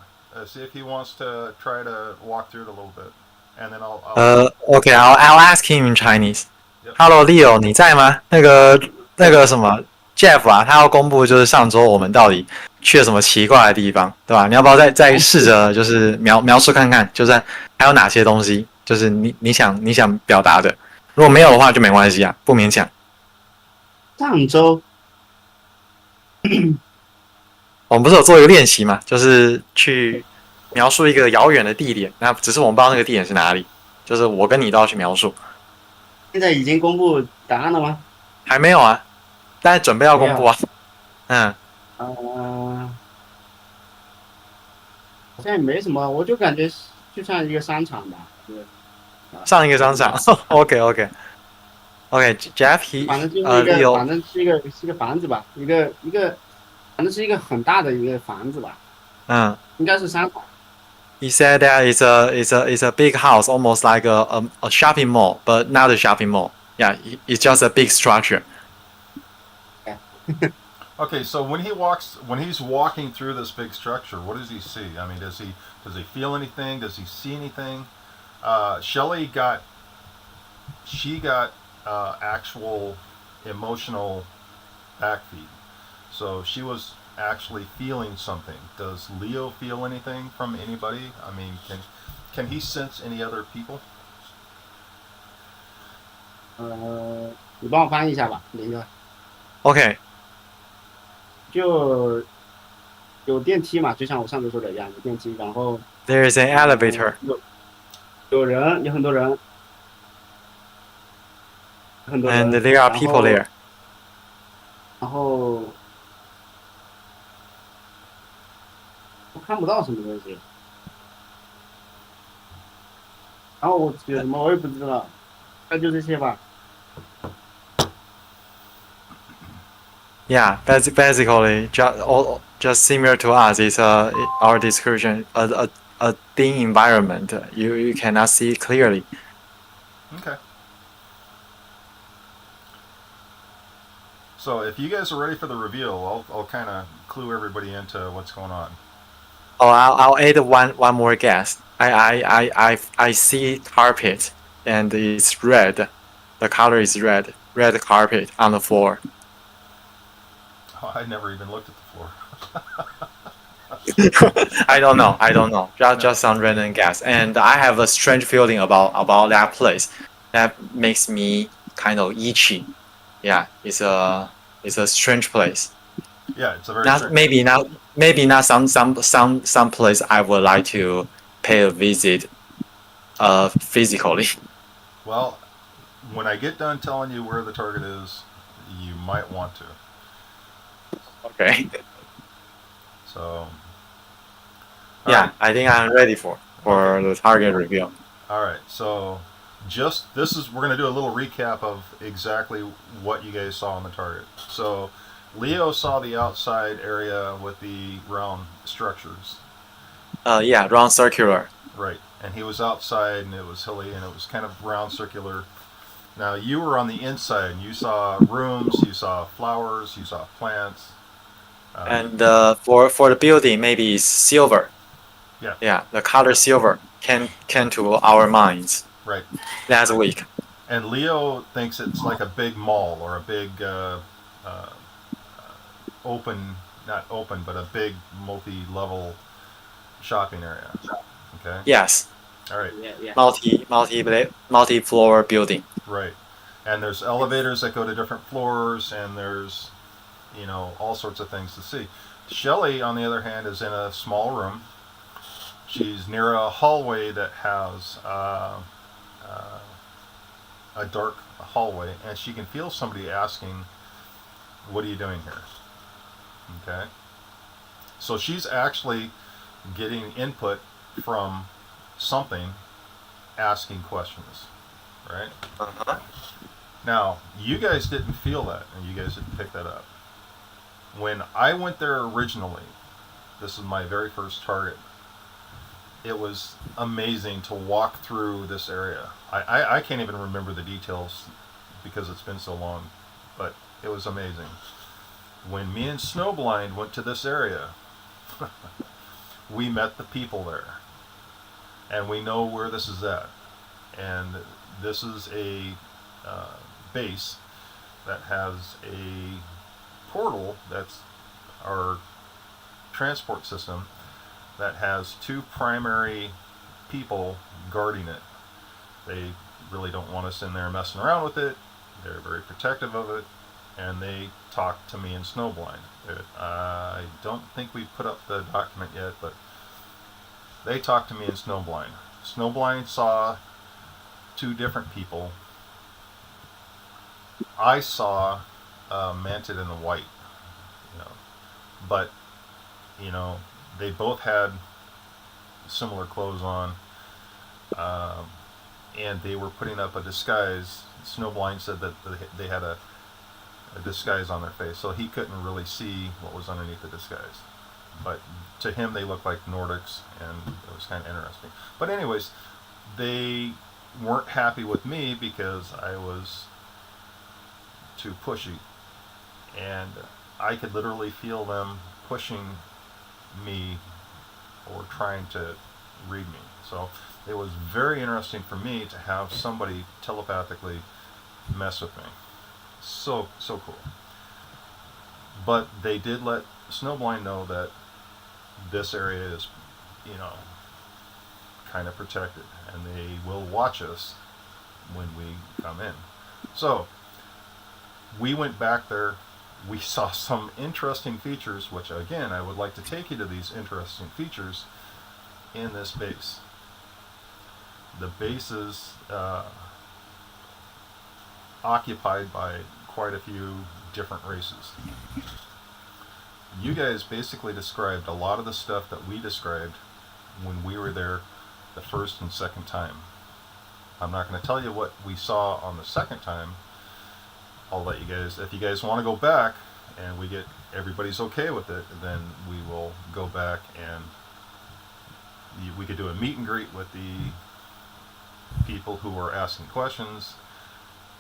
See if he wants to try to walk through it a little bit, and then OK, I'll ask him in Chinese. Yep. Hello Leo，你在吗？那个什么 Jeff 啊，他要公布就是上周我们到底去了什么奇怪的地方，对吧？你要不要再试着就是描述看看，就是还有哪些东西，就是你想表达的。如果没有的话就没关系啊，不勉强。上周我们不是有做一个练习嘛，就是去描述一个遥远的地点，那只是我们不知道那个地点是哪里，就是我跟你都要去描述。现在已经公布答案了吗？还没有啊，但是准备要公布啊。嗯，好像也没什么，我就感觉就像一个商场吧，上一个商场。OK Jeff he 反正就是一个， Leo 反正是一个房子吧，一个，反正是一个很大的一个房子吧，应该是商场。He said that it's a big house, almost like a shopping mall, but not a shopping mall. Yeah, it's just a big structure. Okay, so when he's walking through this big structure, what does he see? I mean, does he feel anything? Does he see anything? Shelley got actual emotional backfeed, so she was actually feeling something. Does Leo feel anything from anybody? I mean, can he sense any other people? 你帮我翻译一下吧，林哥。OK，就有电梯嘛，就像我上次说的一样，有电梯，然后 there is an elevator. 有人，有很多人，很多人 And there are people there. 然后我看不到什么东西，然后我有什么我也不知道，那就这些吧。Yeah, basically just similar to us. It's our description a thin environment. You cannot see clearly. Okay. So if you guys are ready for the reveal, I'll kind of clue everybody into what's going on. Oh, I'll add one more guess. I see carpet and it's red. The color is red. Red carpet on the floor. Oh, I never even looked at the floor. I don't know. Just some random guess. And I have a strange feeling about that place. That makes me kind of itchy. Yeah, it's a strange place. Yeah, it's a very strange. Maybe not some place I would like to pay a visit physically. Well, when I get done telling you where the target is, you might want to. Okay. So. Yeah, right. I think I'm ready for the target reveal. All right, so we're going to do a little recap of exactly what you guys saw on the target. So Leo saw the outside area with the round structures. Yeah, round circular. Right, and he was outside and it was hilly and it was kind of round circular. Now you were on the inside and you saw rooms, you saw flowers, you saw plants. And for the building, maybe it's silver. Yeah. Yeah, the color silver came to our minds. Right. Last week. And Leo thinks it's like a big mall or a big not open, but a big multi-level shopping area. Okay. Yes. All right. Yeah. Multi-floor building. Right. And there's elevators that go to different floors, and there's all sorts of things to see. Shelley, on the other hand, is in a small room. She's near a hallway that has a dark hallway, and she can feel somebody asking, "What are you doing here?" Okay, so she's actually getting input from something asking questions, right? Uh-huh. Now, you guys didn't feel that, and you guys didn't pick that up. When I went there originally, this is my very first target. It was amazing to walk through this area. I can't even remember the details because it's been so long, but it was amazing. When me and Snowblind went to this area, we met the people there, and we know where this is at. And this is a base that has a portal that's our transport system that has two primary people guarding it. They really don't want us in there messing around with it. They're very protective of it, and they talk to me and Snowblind. I don't think we put up the document yet, but they talked to me and Snowblind. Snowblind saw two different people. I saw Manted in the white, you know, but they both had similar clothes on, and they were putting up a disguise. Snowblind said that they had a disguise on their face, so he couldn't really see what was underneath the disguise. But to him, they looked like Nordics, and it was kind of interesting. But anyways, they weren't happy with me because I was too pushy, and I could literally feel them pushing me or trying to read me. So it was very interesting for me to have somebody telepathically mess with me. So cool. But they did let Snowblind know that this area is, kind of protected, and they will watch us when we come in. So we went back there. We saw some interesting features, which again, I would like to take you to these interesting features in this base. The base is occupied by quite a few different races. You guys basically described a lot of the stuff that we described when we were there the first and second time. I'm not going to tell you what we saw on the second time. I'll let you guys, if you guys want to go back and we get everybody's okay with it, then we will go back and we could do a meet and greet with the people who were asking questions,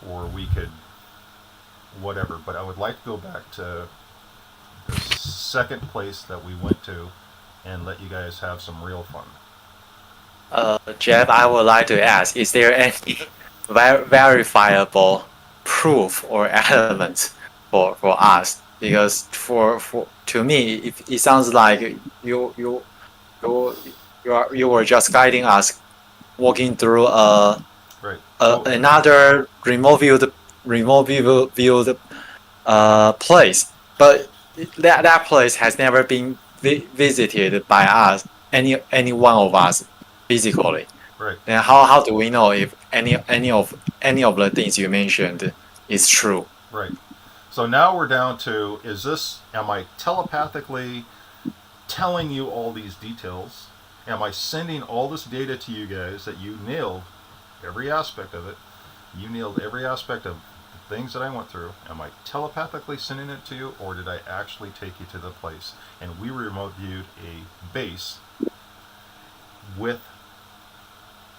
or we could whatever. But I would like to go back to the second place that we went to and let you guys have some real fun. Jeff, I would like to ask: is there any verifiable proof or element for us? Because for to me, it sounds like you were just guiding us, walking through Right. Well, another remote viewed place, but that place has never been visited by us, any one of us physically. right. Then how do we know if any of the things you mentioned is true? Right. So now we're down to, am I telepathically telling you all these details? Am I sending all this data to you guys that you nailed every aspect of it? You nailed every aspect of the things that I went through. Am I telepathically sending it to you, or did I actually take you to the place? And we remote viewed a base with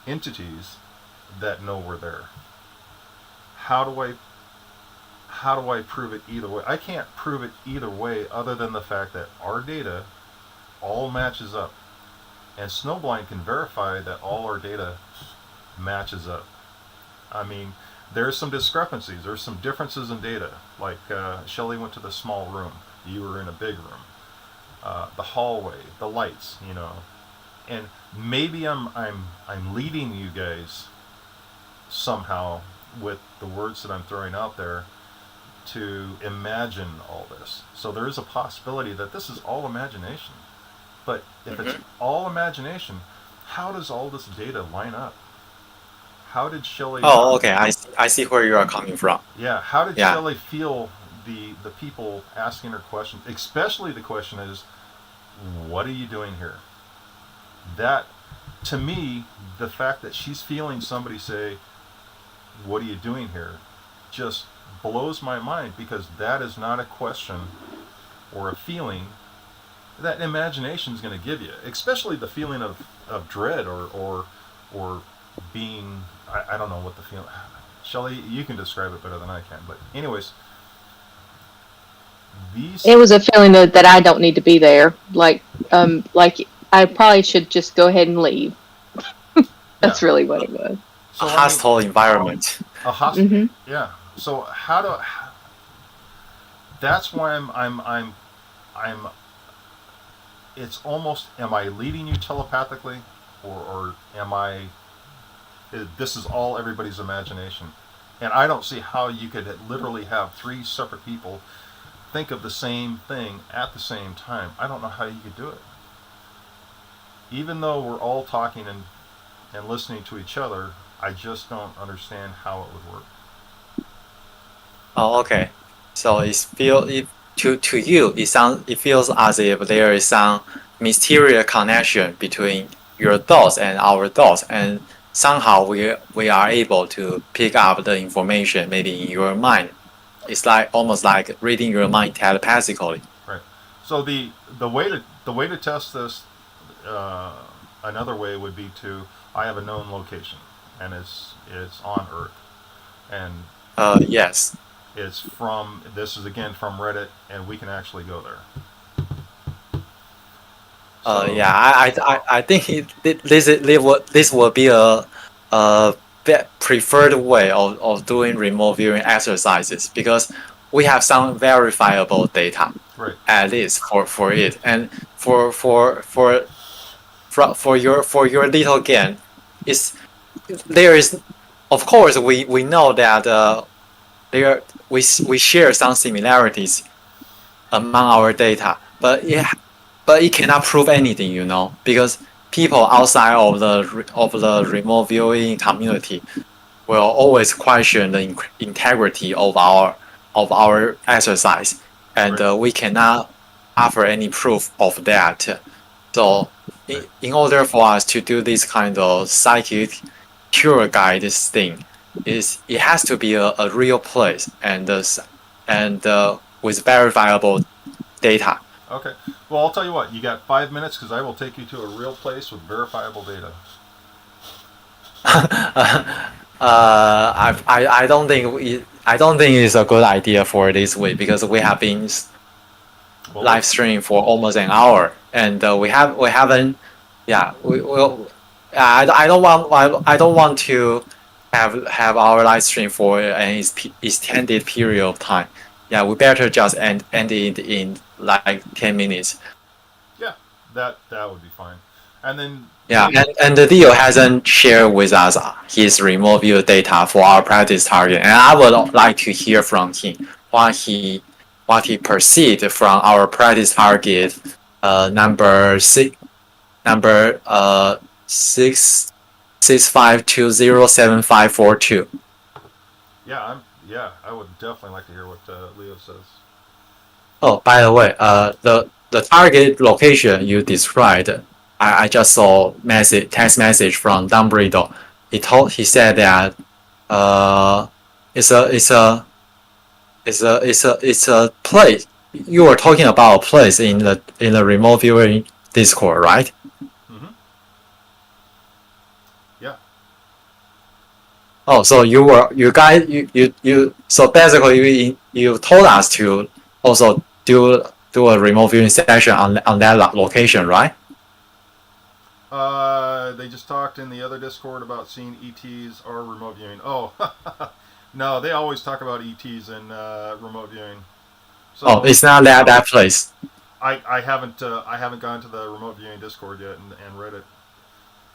entities that know we're there. How do I prove it either way? I can't prove it either way other than the fact that our data all matches up. And Snowblind can verify that all our data matches up. I mean, there's some discrepancies. There's some differences in data. Like Shelly went to the small room. You were in a big room. The hallway, the lights, And maybe I'm leading you guys somehow with the words that I'm throwing out there to imagine all this. So there is a possibility that this is all imagination. But if it's all imagination, how does all this data line up? how did Shelley? Oh, okay. I see where you are coming from. Yeah, how did Yeah. Shelley feel the people asking her questions? Especially the question is, what are you doing here? That, to me, the fact that she's feeling somebody say, what are you doing here, just blows my mind, because that is not a question or a feeling that imagination is going to give you, especially the feeling of dread or being, I don't know what the feeling. Shelley, you can describe it better than I can, but anyways, these. It was a feeling that I don't need to be there. Like I probably should just go ahead and leave. Yeah. That's really what it was. So A I mean, hostile environment. a hospital. Hmm. Yeah. So how do? That's why I'm. It's almost. Am I leading you telepathically, or am I? This is all everybody's imagination, and I don't see how you could literally have three separate people think of the same thing at the same time. I don't know how you could do it. Even though we're all talking and listening to each other, I just don't understand how it would work. Oh, okay. So to you it feels as if there is some mysterious connection between your thoughts and our thoughts, and somehow we are able to pick up the information maybe in your mind. It's like almost like reading your mind telepathically. Right. So the way to test this, uh, another way would be to, I have a known location, and it's on Earth, and Yes. it's from, this is again from Reddit, and we can actually go there. So Yeah, I think this will be a preferred way of doing remote viewing exercises, because we have some verifiable data right, at least for it, and for your little game, is there is, of course we know that there we share some similarities among our data, but it cannot prove anything, because people outside of the remote viewing community will always question the integrity of our exercise, and right, we cannot offer any proof of that. So, right. in order for us to do this kind of psychic tour guide thing, it has to be a real place, and with verifiable data. Okay. Well, I'll tell you what. You got 5 minutes, because I will take you to a real place with verifiable data. I don't think it's a good idea for this week, because we have been Well, live streaming for almost an hour, and we haven't, yeah, we will. I don't want to have our live stream for an extended period of time. Yeah, we better just end it in like 10 minutes. yeah, that would be fine. And then Yeah, maybe, and the deal hasn't shared with us his remote view data for our practice target, and I would like to hear from him what he perceived from our practice target, number six, number 665207542. yeah, I would definitely like to hear what Leo says. Oh, by the way, the target location you described, I just saw text message from Dumbledore. He said that uh, it's a place. You were talking about a place in the remote viewing Discord, right? Mm-hmm. Yeah. Oh, so so basically you told us to also do a remote viewing session on that location, right? They just talked in the other Discord about seeing ETs or remote viewing. Oh, no, they always talk about ETs and remote viewing. So Oh, it's not that place. I haven't gone to the remote viewing Discord yet and read it.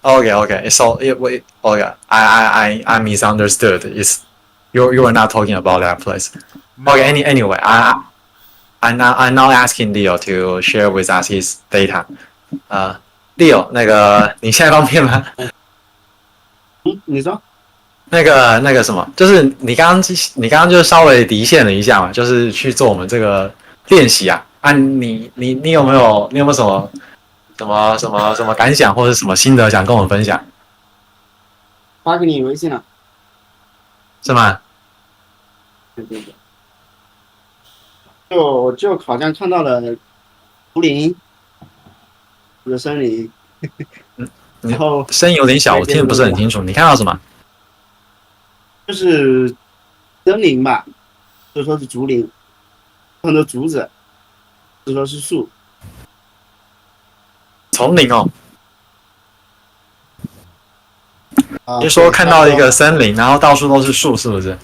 Okay. So okay. I misunderstood. You were not talking about that place. No, Okay. Anyway, I'm now asking Leo to share with us his data. Leo，那个你现在方便吗？你说那个什么，就是你刚刚就稍微离线了一下嘛，就是去做我们这个练习啊。啊，你有没有什么感想或者什么心得想跟我们分享？发给你微信了。是吗？对对对。就好像看到了竹林，有森林，然后声音有点小，我听得不是很清楚。你看到什么？就是森林吧，就说是竹林，很多竹子，就说是树。丛林哦。就说对看到一个森林，然后到处都是树，是不是？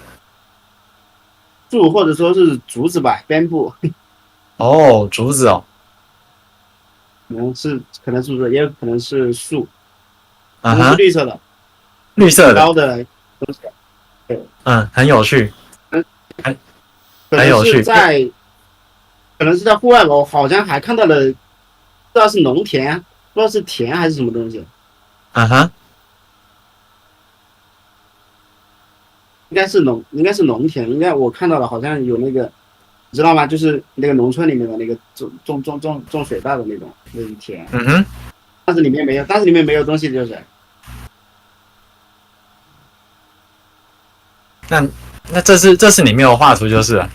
树或者说是竹子吧，边部，哦，竹子哦。可能是竹子，也有可能是树，可嗯哼，能是绿色的，绿色的。高的东西。对，嗯，很有趣，很可能很有趣。可能是在户外吧，我好像还看到了，不知道是农田，不知道是田还是什么东西，嗯哼。应该是农田，应该我看到了，好像有那个，你知道吗？就是那个农村里面的那个种水稻的那种田，嗯哼。但是里面没有东西，就是那这是你没有画图就是了。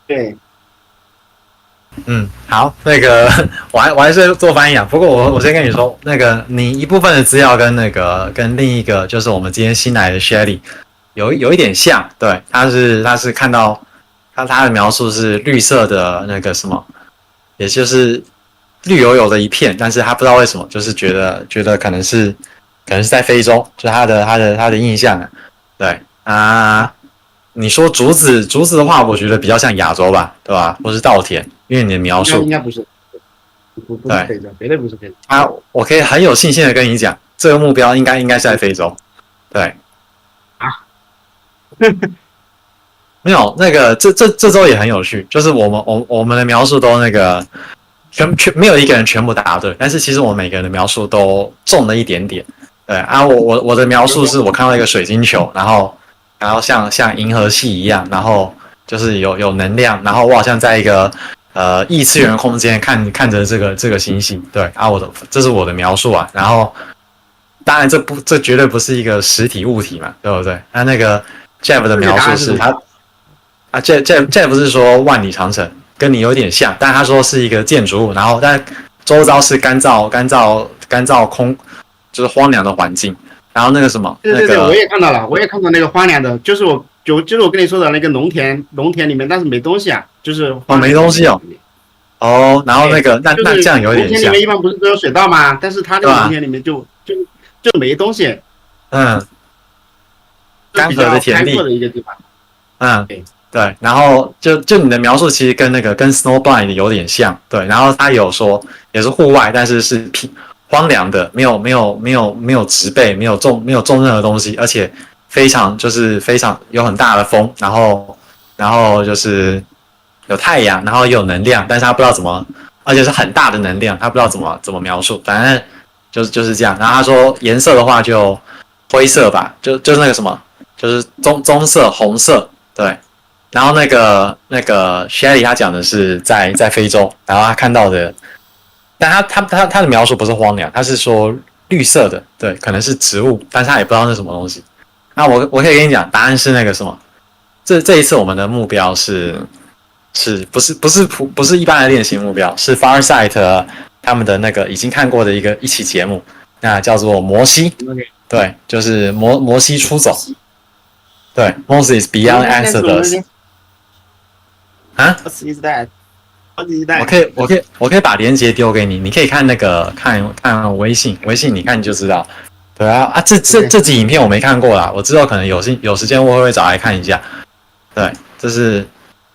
对，嗯，好，那个我还是做翻译啊。不过我先跟你说，那个你一部分的资料跟另一个就是我们今天新来的 Shelly 有一点像，对，他是看到他的描述是绿色的那个什么，也就是绿油油的一片，但是他不知道为什么，就是觉得可能是在非洲，就是他的印象啊。对啊。你说竹子的话，我觉得比较像亚洲吧，对吧？或是稻田，因为你的描述应该不是，不是非洲，绝对不是非洲啊，我可以很有信心的跟你讲，这个目标应该是在非洲。对啊。没有那个这周也很有趣，就是我们的描述都那个全没有一个人全部答对，但是其实我们每个人的描述都中了一点点。对啊，我的描述是我看到一个水晶球，然后像银河系一样，然后就是有能量，然后我好像在一个异次元空间看着这个星系。对啊，这是我的描述啊。然后当然这绝对不是一个实体物体嘛，对不对？那个 Jeff 的描述是他Jeff 是说万里长城，跟你有点像，但他说是一个建筑物，然后但周遭是干燥空，就是荒凉的环境。然后那个什么，对，我也看到了，我也看到那个荒凉的，就是我跟你说的那个农田里面，但是没东西啊，就是没东西哦。哦，然后那个那这样有点像。农田里面一般不是都有水稻吗？但是他那个农田里面就没东西。嗯，干涸的田地的一个地方。嗯，对，然后就你的描述其实跟跟 Snowblind 有点像，对，然后他有说也是户外，但是是荒凉的，没有植被，没有种任何东西，而且非常有很大的风，然后就是有太阳，然后也有能量，但是他不知道怎么，而且是很大的能量，他不知道怎么描述，反正就是这样。然后他说颜色的话就灰色吧，就是那个什么，就是棕色、红色，对。然后那个 Shelly 他讲的是在非洲，然后他看到的。但他的描述不是荒凉，他是说绿色的，对，可能是植物，但是他也不知道那是什么东西。那我可以跟你讲，答案是那个什么？这一次我们的目标不是一般的练习目标，是 Farsight 他们的那个已经看过的一期节目，那叫做摩西，对，就是摩西出走，对 ，Moses Beyond Exodus。啊？ What is that？我可以把链接丢给你，你可以看看微信你看你就知道。对啊，这集影片我没看过啦，我之后可能有时间我会找来看一下。对，这是，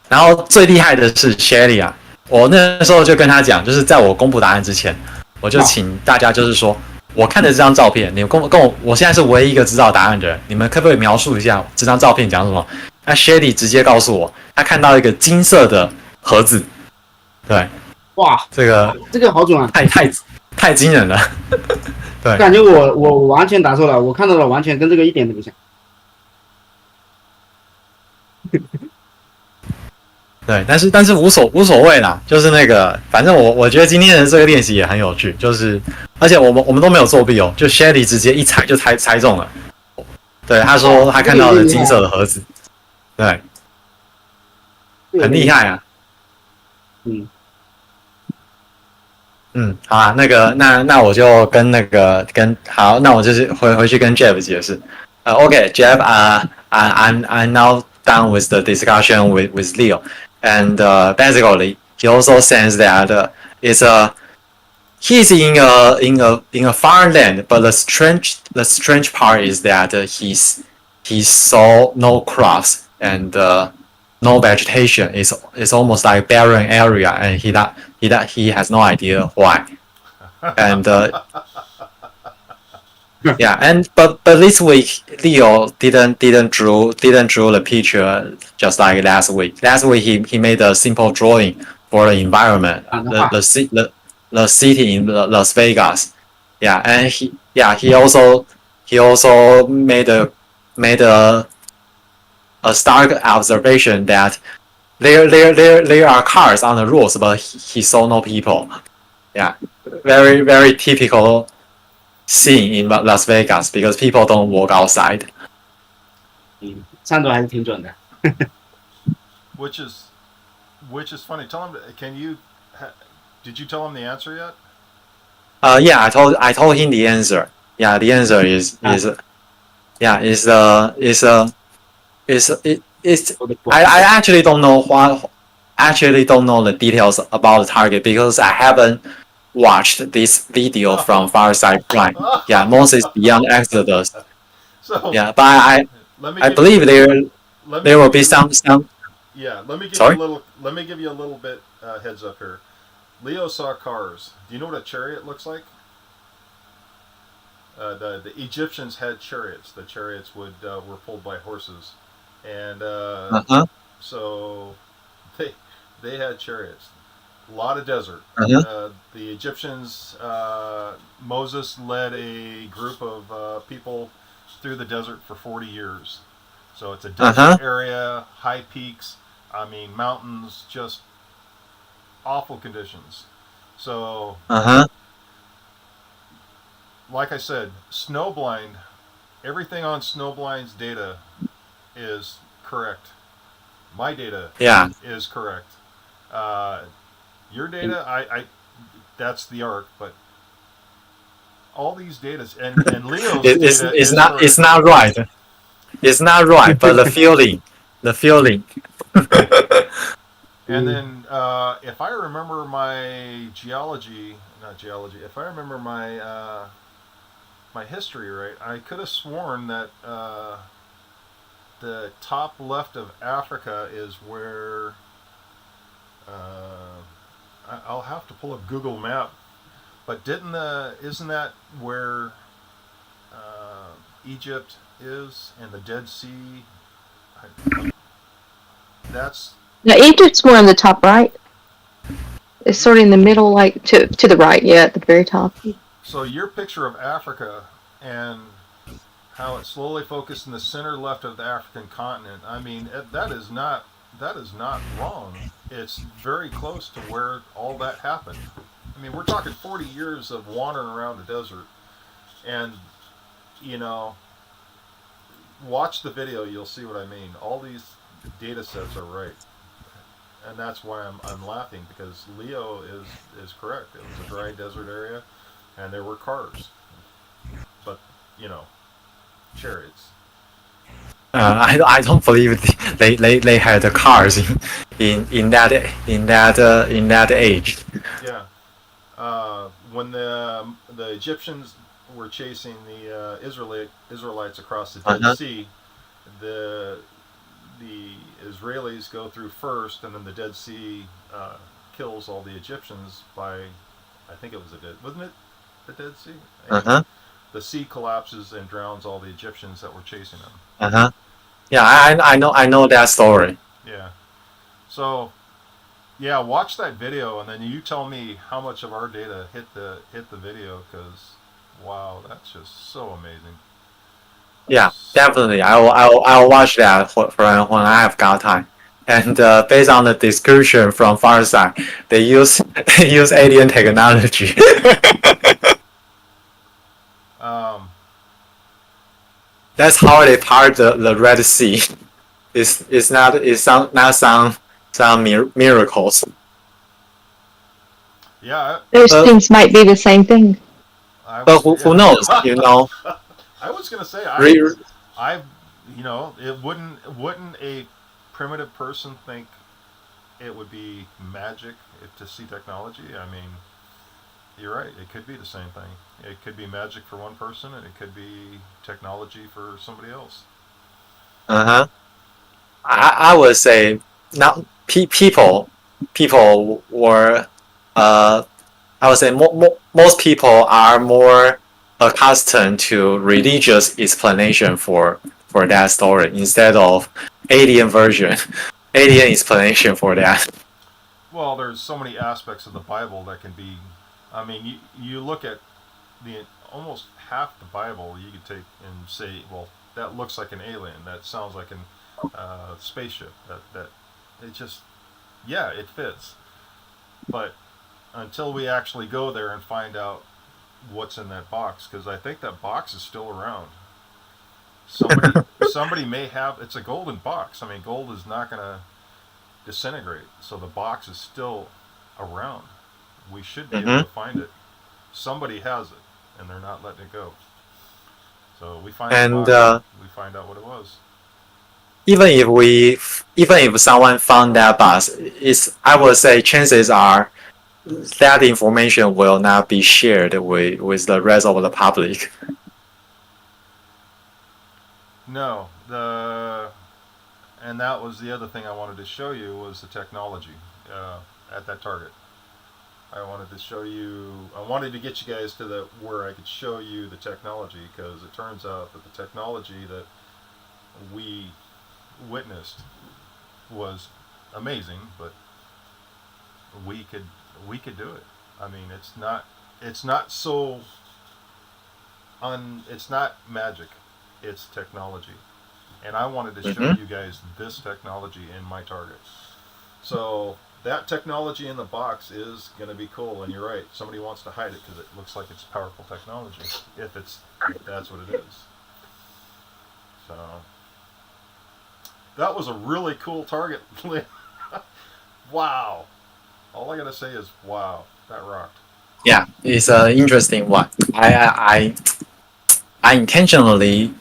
然后最厉害的是 Shelly 啊，我那时候就跟他讲，就是在我公布答案之前，我就请大家就是说，我看的这张照片，你们我现在是唯一一个知道答案的人，你们可不可以描述一下这张照片讲什么？那 Shelly 直接告诉我，他看到一个金色的盒子。对，哇，这个好准啊！太惊人了。对感觉我完全答错了，我看到的完全跟这个一点都不像。对，但是无所谓啦，就是那个，反正我觉得今天的这个练习也很有趣，就是而且我们都没有作弊哦，就 Shelly 直接一猜就猜中了。对，他说他看到了金色的盒子，对，很厉害啊。嗯，好啊，那我就跟好，那我就是回去跟 Jeff 解释。OK, Jeff, I'm now done with the discussion with Leo, and basically he also says that it's a he's in a foreign land, but the strange part is that he saw no crops and no vegetation. It's almost like barren area, and he has no idea why. And yeah, and but this week Leo didn't draw the picture just like last week. Last week he made a simple drawing for the environment, the city in Las Vegas. Yeah, and he also made a stark observation that there are cars on the roads, but he saw no people. Yeah, very typical scene in Las Vegas because people don't walk outside. 上周还是挺准的。which is funny. Tell him. Did you tell him the answer yet? Yeah, I told him the answer. Yeah, the answer is yeah I actually don't know the details about the target because I haven't watched this video from Fireside Prime. Yeah, Moses Beyond Exodus. So Yeah, but let me I give believe you, there will be some. Yeah, let me give Sorry? you a little. Let me give you a little bit heads up here. Leo saw cars. Do you know what a chariot looks like? The Egyptians had chariots. The chariots were pulled by horses, and so they had chariots. A lot of desert. The Egyptians, Moses led a group of people through the desert for 40 years. So it's a desert area, high peaks. I mean, mountains, just awful conditions. So, like I said, snowblind. Everything on snowblind's data is correct. My data is correct. Your data, that's the arc, but all these data and Leo's data is correct. It's not right. It's not right, but the feeling. And then, if I remember my if I remember my history right, I could have sworn that the top left of Africa is where. I'll have to pull up Google Map, but isn't that where Egypt is and the Dead Sea? That's Now Egypt's more on the top right. It's sort of in the middle, like to the right, yeah, at the very top. so your picture of Africa and how it's slowly focused in the center left of the African continent. I mean, that is not wrong. It's very close to where all that happened. I mean, we're talking 40 years of wandering around the desert, and you know, watch the video. You'll see what I mean. All these data sets are right, and that's why I'm laughing because Leo is correct. It was a dry desert area, and there were cars, but chariots. I don't believe they had cars in that age. Yeah. When the Egyptians were chasing the Israelites across the Dead Sea, the Israelis go through first, and then the Dead Sea kills all the Egyptians by, I think it was wasn't it the Dead Sea? The sea collapses and drowns all the Egyptians that were chasing them. Yeah, I know that story. Yeah. So, yeah, watch that video and then you tell me how much of our data hit the video because Wow, that's just so amazing. Yeah, So definitely. amazing. I'll watch that when I have got time. And based on the description from far side, they use they use alien technology. Um, That's how they part the Red Sea. Not some miracles. yeah, Those But things might be the same thing. I but was who yeah. knows? I was gonna say Re, I, it wouldn't a primitive person think it would be magic to see technology? I mean, you're right. It could be the same thing. It could be magic for one person, and it could be technology for somebody else. uh-huh. I would say not people were uh I would say most people are more accustomed to religious explanation for that story instead of alien version, alien explanation for that. Well, there's so many aspects of the Bible that can be. I mean, you look at the almost half the Bible. You could take and say, well, that looks like an alien. That sounds like an spaceship. That it just yeah, it fits. But until we actually go there and find out what's in that box, because I think that box is still around. Somebody may have. It's a golden box. I mean, gold is not going to disintegrate, so the box is still around. We should be able Mm-hmm. to find it. Somebody has it, and they're not letting it go. So we find the And box. We find out what it was. even if we even if someone found that bus, it's I would say chances are that information will not be shared with the rest of the public. No, the and that was the other thing I wanted to show you was the technology at that target. I wanted to show you. I wanted to get you guys to the where I could show you the technology because it turns out that the technology that we witnessed was amazing, but we could we could do it. I mean, it's not so it's not magic. It's technology, and I wanted to show Mm-hmm. you guys this technology in my target. So that technology in the box is going to be cool, and you're right. Somebody wants to hide it because it looks like it's powerful technology. If that's what it is. So that was a really cool target. Wow. All I gotta say is wow. That rocked. Yeah, it's an interesting one. I intentionally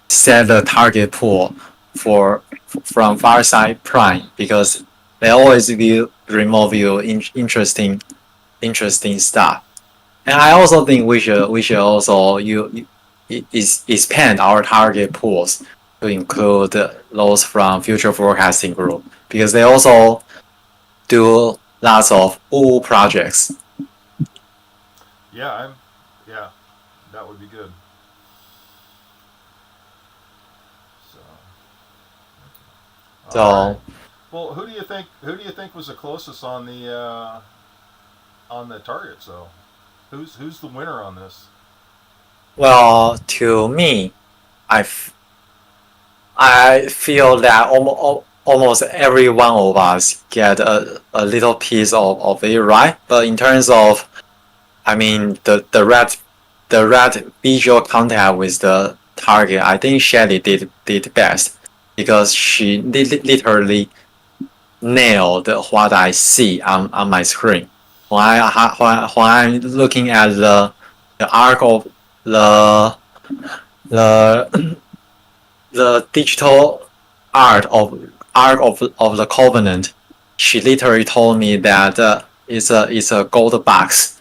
set the target pool for from far side prime because they always will remove you interesting stuff. And I also think we should also expand our target pools to include those from future forecasting group because they also do lots of projects. Yeah, I'm. Yeah, that would be good. So, all right. So Well, Who do you think was the closest on the target? So, who's the winner on this? well, to me, I I feel that almost every one of us get a little piece of it right. But in terms of, I mean, the red visual contact with the target, I think Shelly did best because she literally nailed what I see on my screen. When I'm looking at the arc of the the the digital art of the covenant, she literally told me that it's a gold box,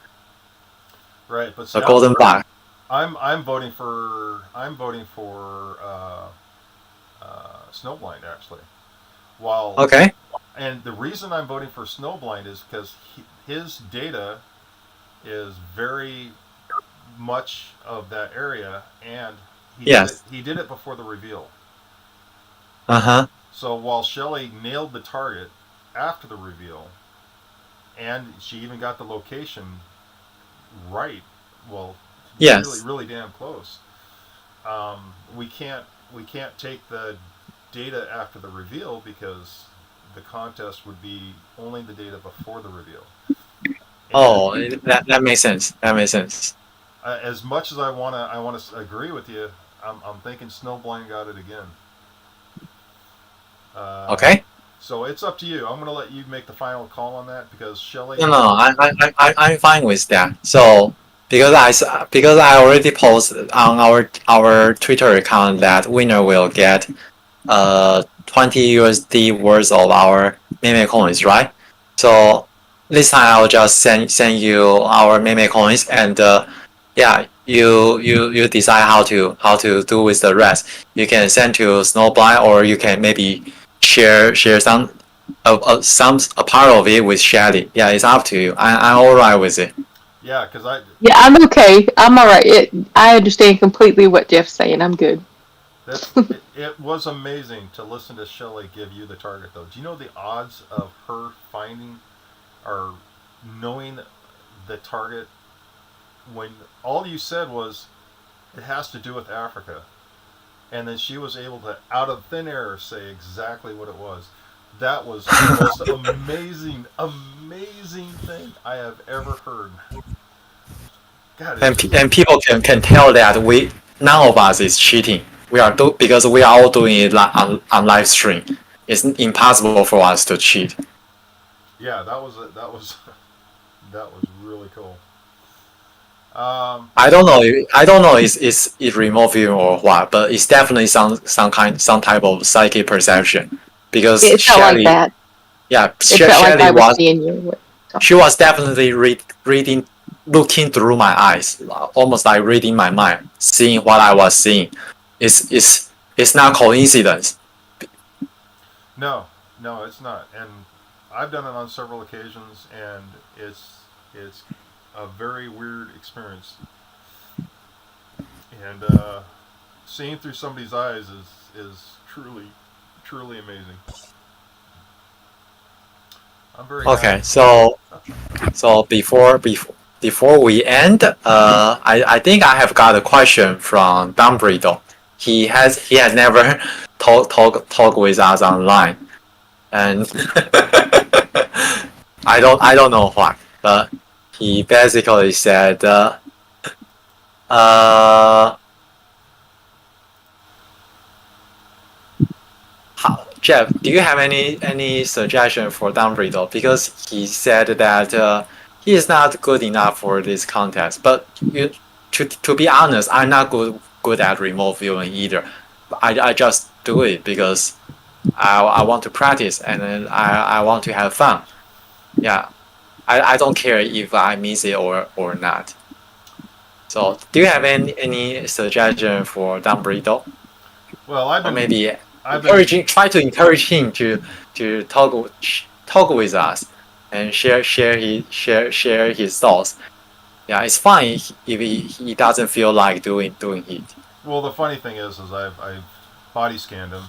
Right, but see, a golden box. I'm voting for Snowblind actually. While Okay. and the reason I'm voting for Snowblind is because his data is very much of that area, and Yes. he did it before the reveal. Uh huh. So while Shelley nailed the target after the reveal, and she even got the location right, well, really Yes. really damn close. We can't take the data after the reveal because the contest would be only the data before the reveal. And Oh, that makes sense. That makes sense. as much as I wanna agree with you, I'm thinking Snowblind got it again. Uh, Okay. so it's up to you. I'm gonna let you make the final call on that because No, Shelly. no, I'm fine with that. So because I already posted on our Twitter account that winner will get 20 USD worth of our meme coins, right? So this time I'll just send you our meme coins, and yeah, you decide how to do with the rest. You can send to Snowblind, or you can maybe share a part of it with Shelly. Yeah, it's up to you. I'm alright with it. Yeah, because Yeah, I'm okay. I'm all right. I understand completely what Jeff's saying. I'm good. it was amazing to listen to Shelly give you the target though. Do you know the odds of her finding or knowing the target when all you said was it has to do with Africa, and then she was able to out of thin air say exactly what it was. That was the most amazing thing I have ever heard. God, it was. And people can tell that we none of us is cheating. Because we are all doing it on live stream. It's impossible for us to cheat. Yeah, that was really cool. I don't know. I don't know. Is remote viewing or what? But it's definitely some type of psychic perception. Because It felt like Shelly, that. yeah, It felt like Shelly I was was seeing you. she was definitely reading, looking through my eyes, almost like reading my mind, seeing what I was seeing. It's not coincidence. No, no, it's not. And I've done it on several occasions, and it's a very weird experience. And seeing through somebody's eyes is truly amazing. I'm very Okay, happy. so before we end, I think I have got a question from Dumbledore. He has never talk with us online, and I don't know why, but he basically said, uh, Jeff, do you have any suggestion for Dumbledore? Because he said that he is not good enough for this contest. But to be honest, I'm not good at remote viewing either. I just do it because I want to practice, and then I want to have fun. Yeah, I don't care if I miss it or not. So, do you have any suggestion for Dumbledore? Well, Or maybe I've been try to encourage him to talk with us and share his thoughts. Yeah, it's fine if he doesn't feel like doing it. well. The funny thing is I've body scanned him,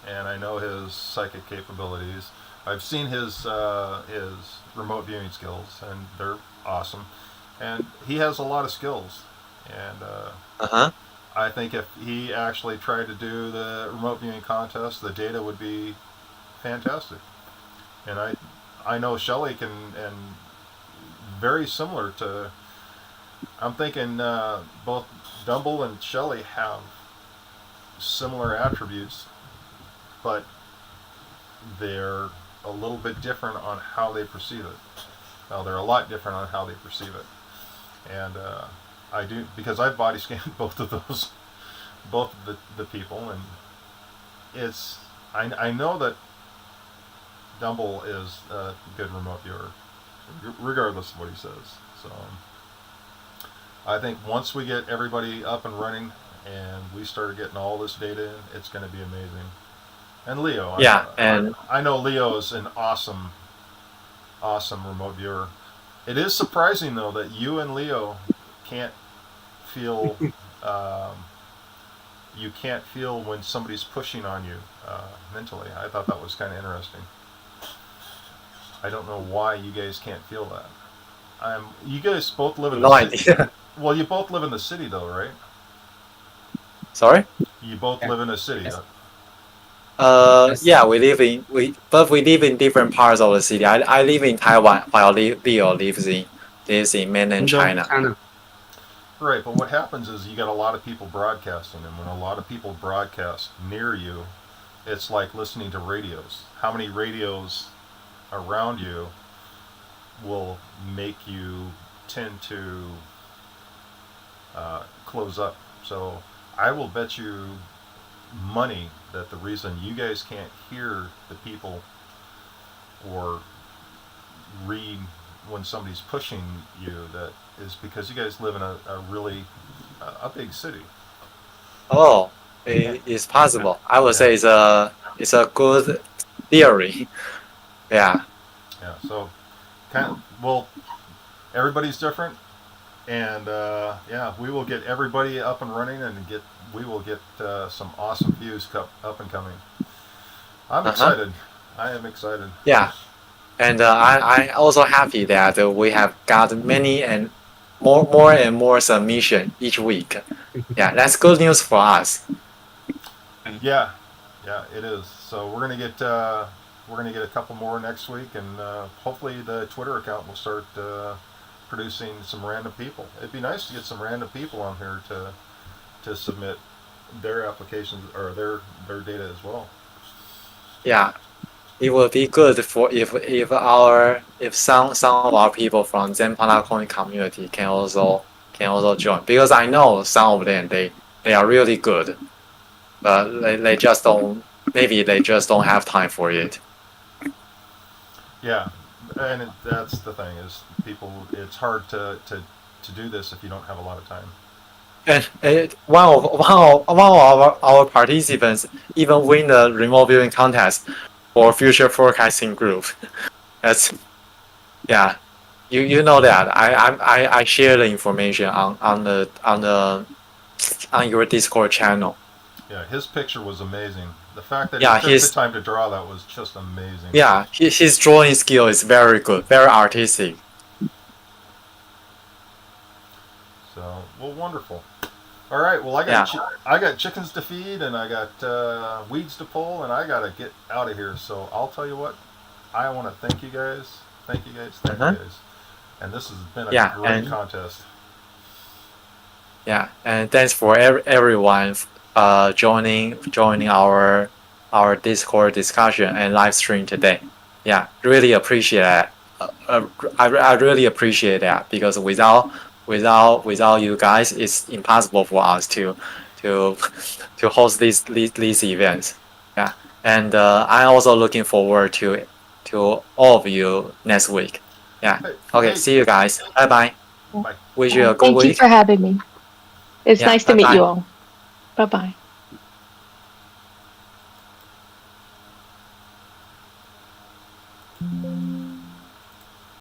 and I know his psychic capabilities. I've seen his remote viewing skills, and they're awesome. And he has a lot of skills, and Uh-huh. I think if he actually tried to do the remote viewing contest, the data would be fantastic. And I know Shelley can, and very similar to. I'm thinking both Dumble and Shelley have similar attributes, but they're a little bit different on how they perceive it. Well, they're a lot different on how they perceive it, and I do because I've body scanned both of the people, and it's I know that Dumble is a good remote viewer, regardless of what he says. So I think once we get everybody up and running and we start getting all this data in, it's going to be amazing. And Leo, Yeah, and I know Leo is an awesome remote viewer. It is surprising though that you and Leo can't feel you can't feel when somebody's pushing on you mentally. I thought that was kind of interesting. I don't know why you guys can't feel that. You guys both live in the No city. idea. Well, you both live in the city, though, right? Sorry. You both live in a city. Yes. Yeah, we live in different parts of the city. I live in Taiwan while Leo lives in mainland China. China. Right, but what happens is you got a lot of people broadcasting, and when a lot of people broadcast near you, it's like listening to radios. How many radios around you will make you tend to close up? So I will bet you money that the reason you guys can't hear the people or read when somebody's pushing you that is because you guys live in a really a big city. Oh, it's possible. I would say it's a good theory. Yeah. Yeah, so well, everybody's different, and yeah, we will get everybody up and running, and we will get some awesome views up and coming. I'm excited. I am excited. Yeah. And I also happy that we have got many and more submission each week. Yeah, that's good news for us. Yeah, yeah, it is. So we're gonna get a couple more next week, and hopefully the Twitter account will start producing some random people. It'd be nice to get some random people on here to submit their applications or their data as well. Yeah, it would be good for if some of our people from ZenPandaCoin community can also join, because I know some of them they are really good, but they just don't, maybe they just don't have time for it. Yeah, and that's the thing is people. It's hard to do this if you don't have a lot of time. And one of our participants even win the remote viewing contest for future forecasting group. That's, yeah, you know that I share the information on your Discord channel. Yeah, his picture was amazing. The fact that Yeah, he took the time to draw that was just amazing. Yeah, his drawing skill is very good, very artistic. So, well, wonderful. All right, well, I got chickens to feed, and I got weeds to pull, and I gotta get out of here. So I'll tell you what, I want to thank you guys, thank you guys, and this has been a great contest. Yeah, and thanks for everyone joining our Discord discussion and live stream today. Yeah, really appreciate that. I really appreciate that, because without you guys, it's impossible for us to host these events. Yeah, and I'm also looking forward to all of you next week. Yeah. Okay. See you guys. Bye bye. Bye. Wish you a good Thank week. you for having me. It's Yeah, nice to meet bye-bye. you all. Bye bye.